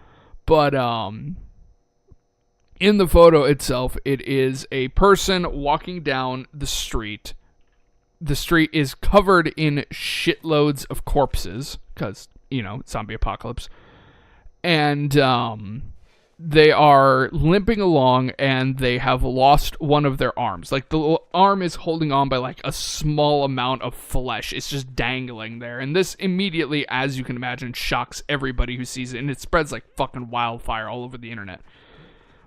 But in the photo itself, it is a person walking down the street. The street is covered in shitloads of corpses, because, zombie apocalypse. And they are limping along, and they have lost one of their arms. Like, the arm is holding on by, like, a small amount of flesh. It's just dangling there. And this immediately, as you can imagine, shocks everybody who sees it. And it spreads like fucking wildfire all over the internet.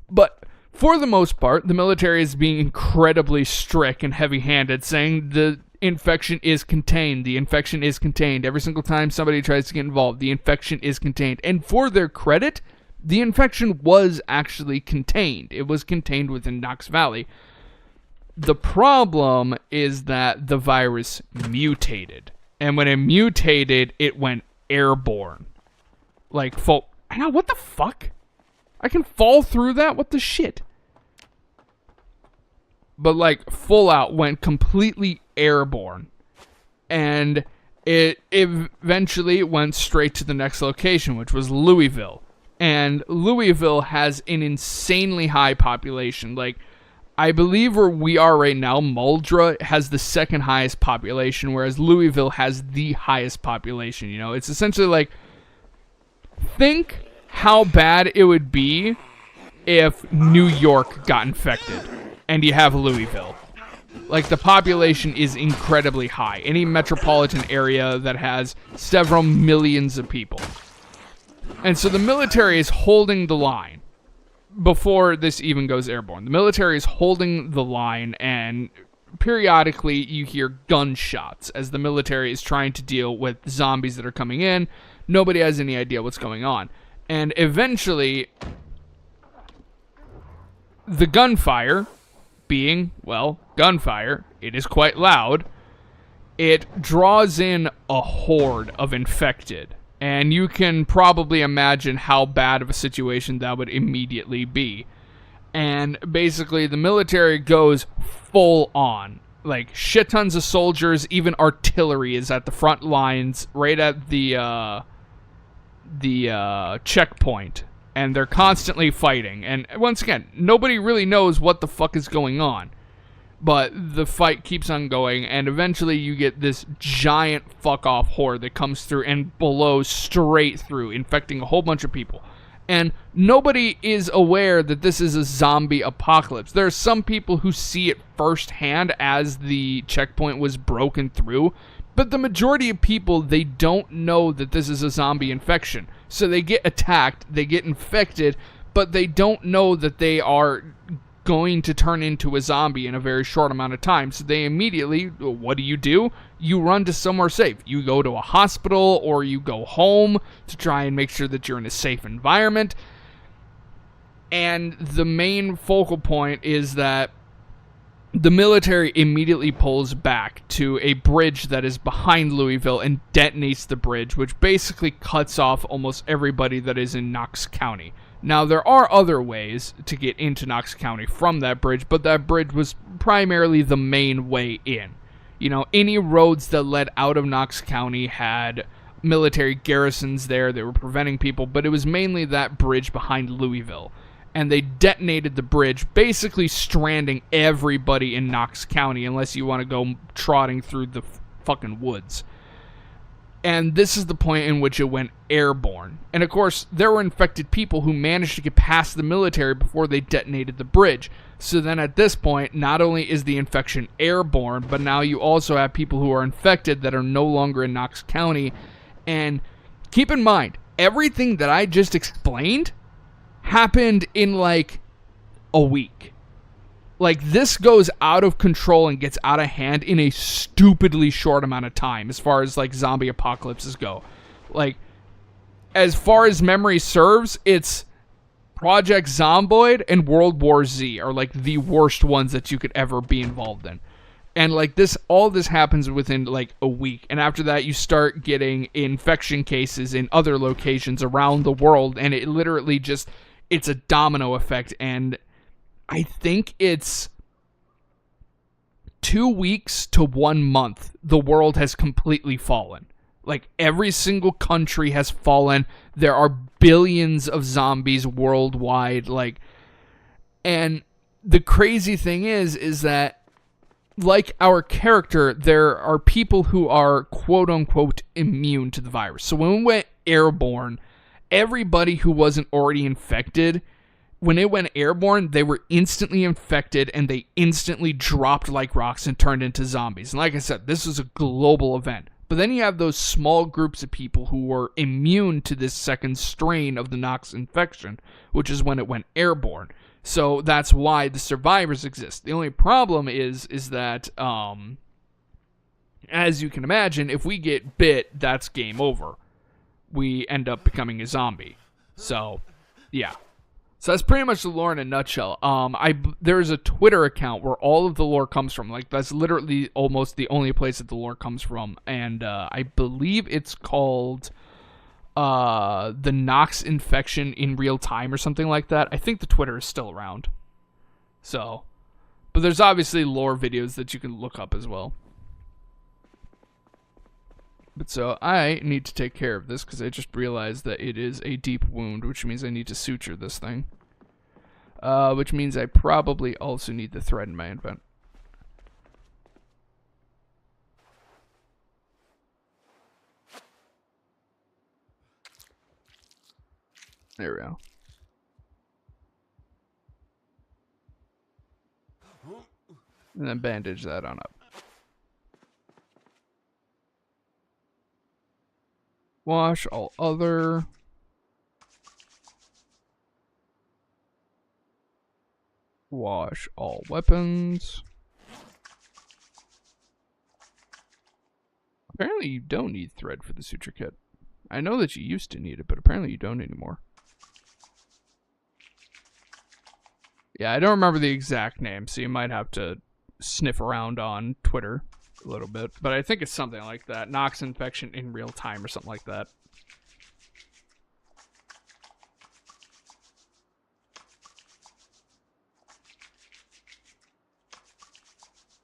But for the most part, the military is being incredibly strict and heavy-handed, saying the infection is contained. The infection is contained. Every single time somebody tries to get involved, the infection is contained. And for their credit, the infection was actually contained. It was contained within Knox Valley. The problem is that the virus mutated. And when it mutated, it went airborne. Like, what the fuck? I can fall through that? What the shit? But, like, full out went completely airborne. And it eventually went straight to the next location, which was Louisville. And Louisville has an insanely high population. Like, I believe where we are right now, Muldra has the second highest population, whereas Louisville has the highest population. It's essentially like, think how bad it would be if New York got infected. and you have Louisville. Like, the population is incredibly high. Any metropolitan area that has several millions of people. And so the military is holding the line before this even goes airborne. The military is holding the line, and periodically you hear gunshots as the military is trying to deal with zombies that are coming in. Nobody has any idea what's going on. And eventually, the gunfire, being, well, gunfire, it is quite loud, it draws in a horde of infected. And you can probably imagine how bad of a situation that would immediately be. And basically, the military goes full on. Like, shit tons of soldiers, even artillery is at the front lines, right at the checkpoint. And they're constantly fighting. And once again, nobody really knows what the fuck is going on. But the fight keeps on going, and eventually you get this giant fuck-off horde that comes through and blows straight through, infecting a whole bunch of people. And nobody is aware that this is a zombie apocalypse. There are some people who see it firsthand as the checkpoint was broken through, but the majority of people, they don't know that this is a zombie infection. So they get attacked, they get infected, but they don't know that they are going to turn into a zombie in a very short amount of time. So they immediately, what do? You run to somewhere safe. You go to a hospital or you go home to try and make sure that you're in a safe environment. And the main focal point is that the military immediately pulls back to a bridge that is behind Louisville and detonates the bridge, which basically cuts off almost everybody that is in Knox County. Now, there are other ways to get into Knox County from that bridge, but that bridge was primarily the main way in. You know, any roads that led out of Knox County had military garrisons there that were preventing people, but it was mainly that bridge behind Louisville. And they detonated the bridge, basically stranding everybody in Knox County unless you want to go trotting through the fucking woods. And this is the point in which it went airborne. And of course, there were infected people who managed to get past the military before they detonated the bridge. So then at this point, not only is the infection airborne, but now you also have people who are infected that are no longer in Knox County. And keep in mind, everything that I just explained happened in like a week. Like, this goes out of control and gets out of hand in a stupidly short amount of time as far as, like, zombie apocalypses go. Like, as far as memory serves, it's Project Zomboid and World War Z are, like, the worst ones that you could ever be involved in. And, like, all this happens within, like, a week. And after that, you start getting infection cases in other locations around the world. And it literally just, it's a domino effect. And I think it's 2 weeks to 1 month, the world has completely fallen. Like, every single country has fallen. There are billions of zombies worldwide. Like, and the crazy thing is that, like our character, there are people who are quote-unquote immune to the virus. So when we went airborne, everybody who wasn't already infected, when it went airborne, they were instantly infected and they instantly dropped like rocks and turned into zombies. And like I said, this was a global event. But then you have those small groups of people who were immune to this second strain of the Knox infection, which is when it went airborne. So that's why the survivors exist. The only problem is that, as you can imagine, if we get bit, that's game over. We end up becoming a zombie. So, yeah. So that's pretty much the lore in a nutshell. There's a Twitter account where all of the lore comes from. Like, that's literally almost the only place that the lore comes from. And I believe it's called the Knox Infection in Real Time or something like that. I think the Twitter is still around. So, but there's obviously lore videos that you can look up as well. But so I need to take care of this because I just realized that it is a deep wound, which means I need to suture this thing. Which means I probably also need the thread in my invent. There we go. And then bandage that on up. Wash all other. Wash all weapons. Apparently you don't need thread for the suture kit. I know that you used to need it, but apparently you don't anymore. Yeah, I don't remember the exact name, so you might have to sniff around on Twitter a little bit. But I think it's something like that. Nox infection in real time or something like that.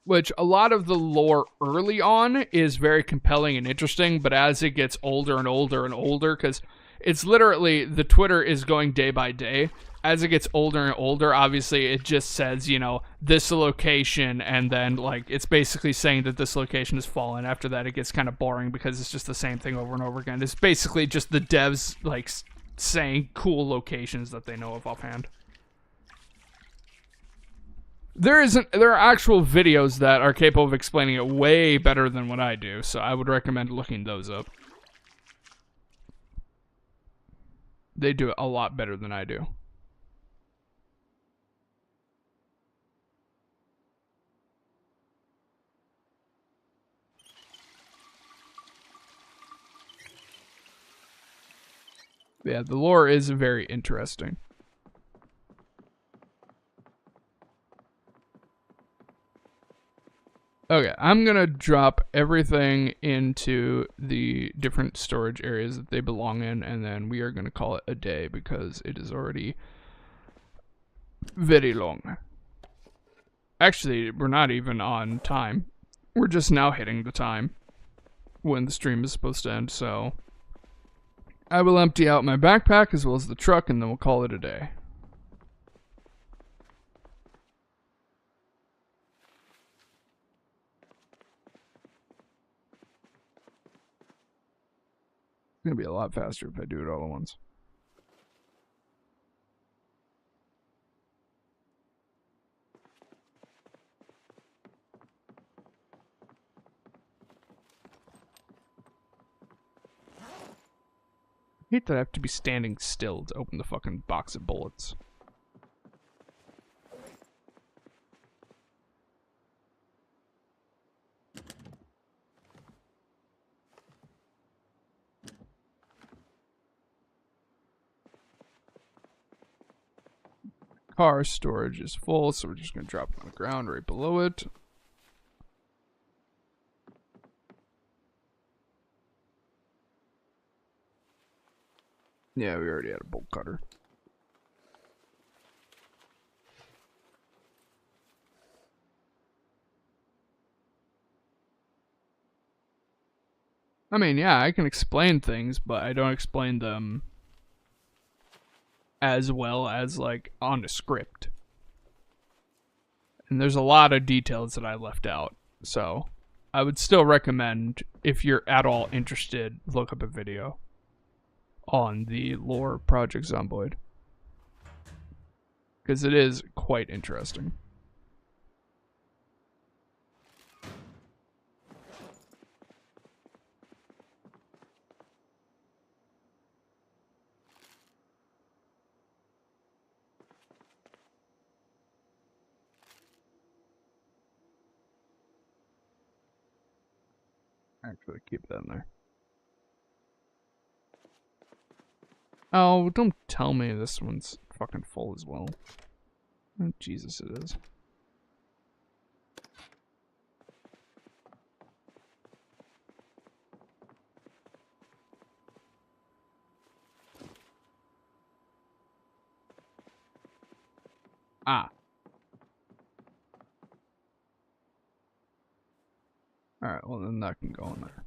Which a lot of the lore early on is very compelling and interesting, but as it gets older and older and older, because it's literally, the Twitter is going day by day. As it gets older and older, obviously it just says, you know, this location, and then, like, it's basically saying that this location has fallen. After that, it gets kind of boring because it's just the same thing over and over again. It's basically just the devs, like, saying cool locations that they know of offhand. There are actual videos that are capable of explaining it way better than what I do, so I would recommend looking those up. They do it a lot better than I do. Yeah, the lore is very interesting. Okay, I'm gonna drop everything into the different storage areas that they belong in, and then we are gonna call it a day because it is already very long. Actually, we're not even on time. We're just now hitting the time when the stream is supposed to end, so I will empty out my backpack as well as the truck, and then we'll call it a day. It's gonna be a lot faster if I do it all at once. I hate that I have to be standing still to open the fucking box of bullets. Car storage is full, so we're just gonna drop it on the ground right below it. Yeah, we already had a bolt cutter. I mean, yeah, I can explain things, but I don't explain them as well as, like, on a script. And there's a lot of details that I left out, so I would still recommend, if you're at all interested, look up a video on the lore of Project Zomboid, because it is quite interesting. Actually, keep that in there. Oh, don't tell me this one's fucking full as well. Oh, Jesus, it is. Ah. Alright, well then that can go in there.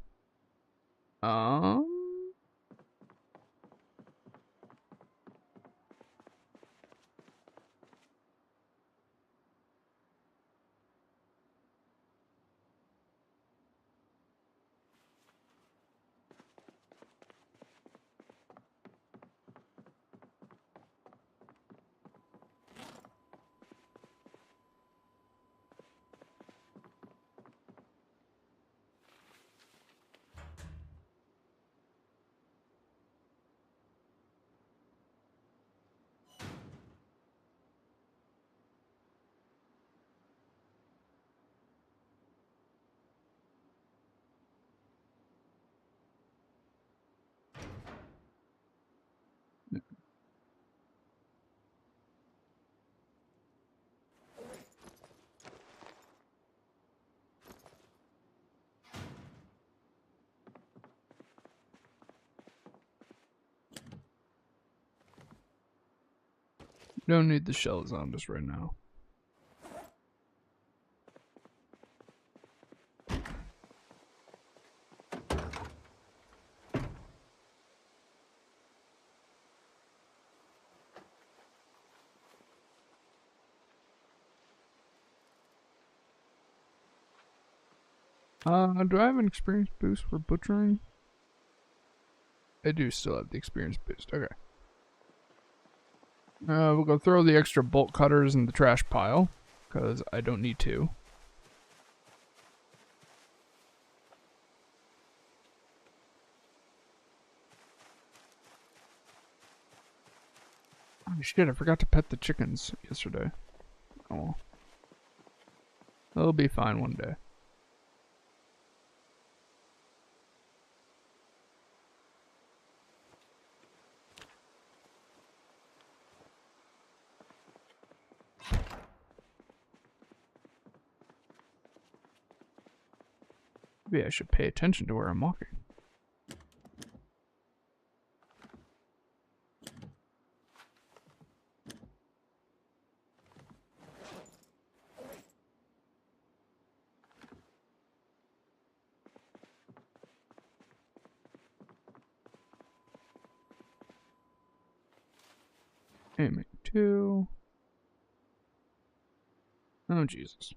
Don't need the shells on just right now. Do I have an experience boost for butchering? I do still have the experience boost. Okay. We'll go throw the extra bolt cutters in the trash pile, because I don't need to. Oh shit, I forgot to pet the chickens yesterday. Oh well. They'll be fine one day. Maybe I should pay attention to where I'm walking. Aiming 2. Oh, Jesus.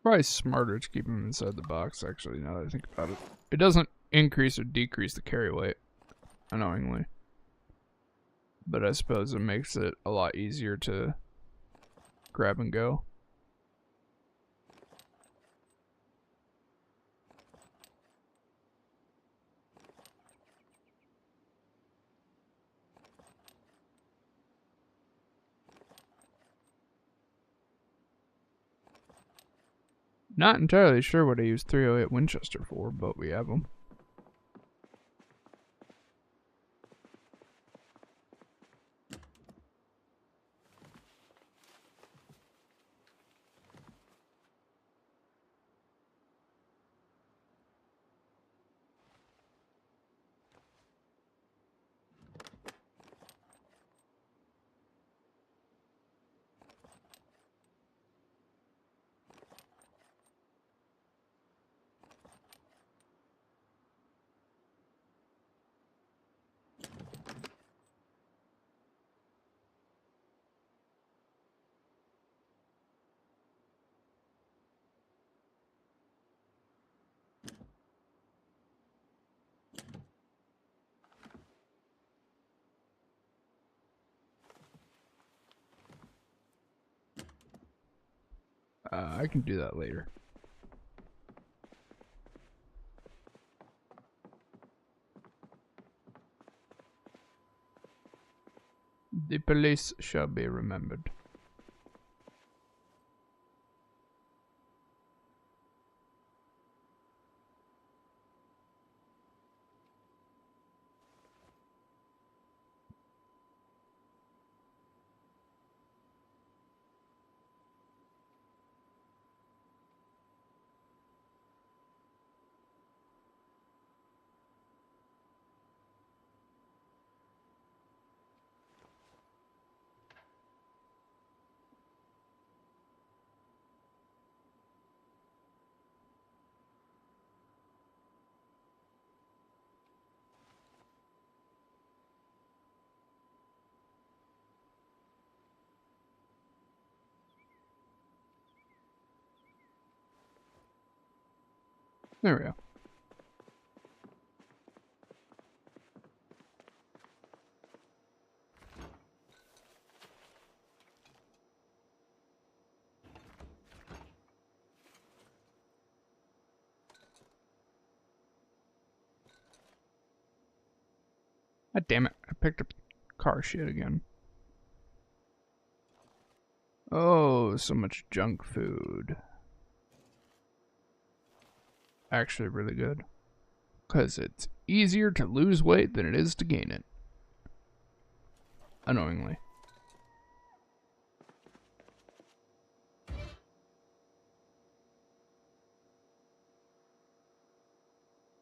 Probably smarter to keep them inside the box, actually, now that I think about it. It doesn't increase or decrease the carry weight, annoyingly. But I suppose it makes it a lot easier to grab and go. Not entirely sure what I use 308 Winchester for, but we have them. I can do that later. The police shall be remembered. There we go. God damn it, I picked up car shit again. Oh, so much junk food. Actually really good. Because it's easier to lose weight than it is to gain it. Annoyingly.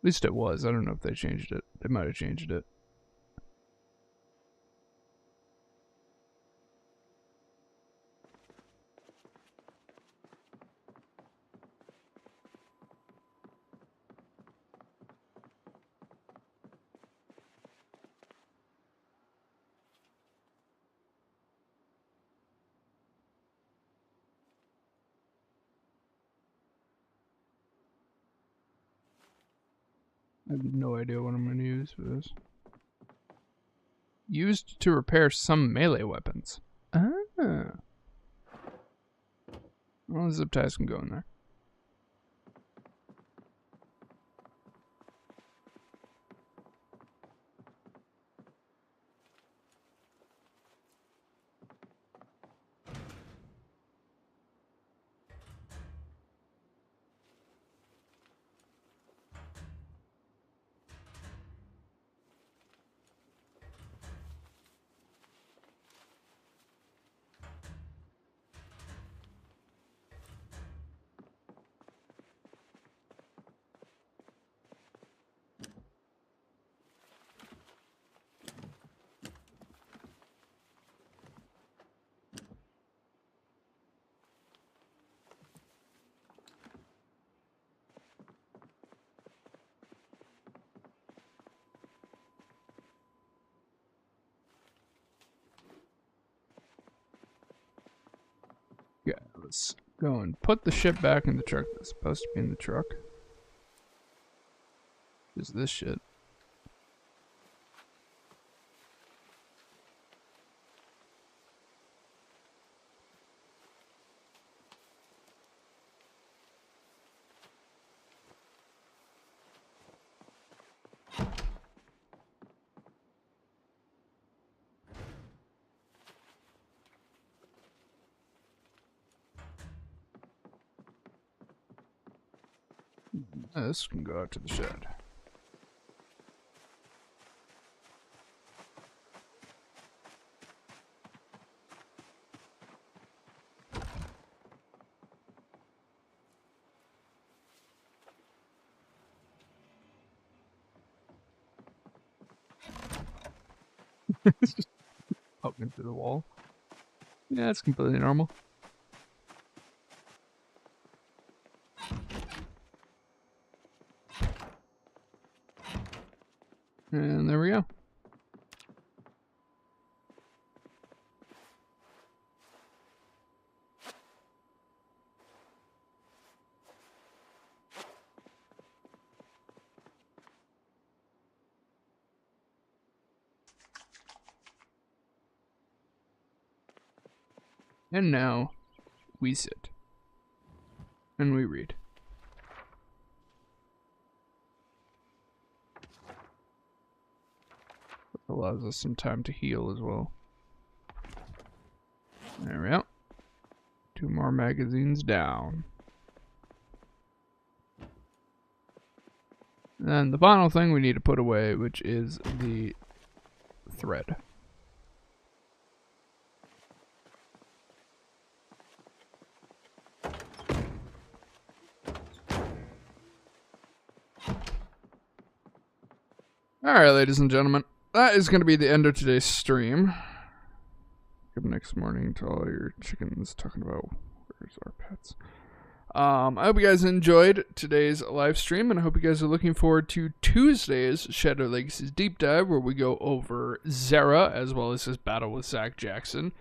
At least it was. I don't know if they changed it. They might have changed it. I have no idea what I'm going to use for this. Used to repair some melee weapons. Ah. Well, zip ties can go in there. Yeah, let's go and put the shit back in the truck that's supposed to be in the truck. Is this shit? This can go out to the shed. It's just poking through the wall. Yeah, it's completely normal. And there we go. And now we sit and we read. Allows us some time to heal as well. There we go. 2 more magazines down. And the final thing we need to put away, which is the thread. Alright, ladies and gentlemen. That is going to be the end of today's stream. Good next morning to all your chickens talking about where's our pets. I hope you guys enjoyed today's live stream, and I hope you guys are looking forward to Tuesday's Shadow Legacies Deep Dive, where we go over Zera, as well as his battle with Zach Jackson.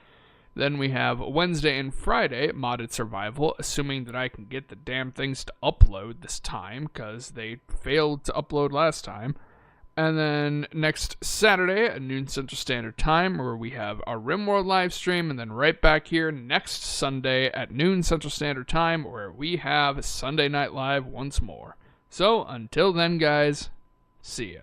Then we have Wednesday and Friday, Modded Survival, assuming that I can get the damn things to upload this time, because they failed to upload last time. And then next Saturday at noon Central Standard Time, where we have our RimWorld live stream, and then right back here next Sunday at noon Central Standard Time, where we have Sunday Night Live once more. So, until then, guys, see ya.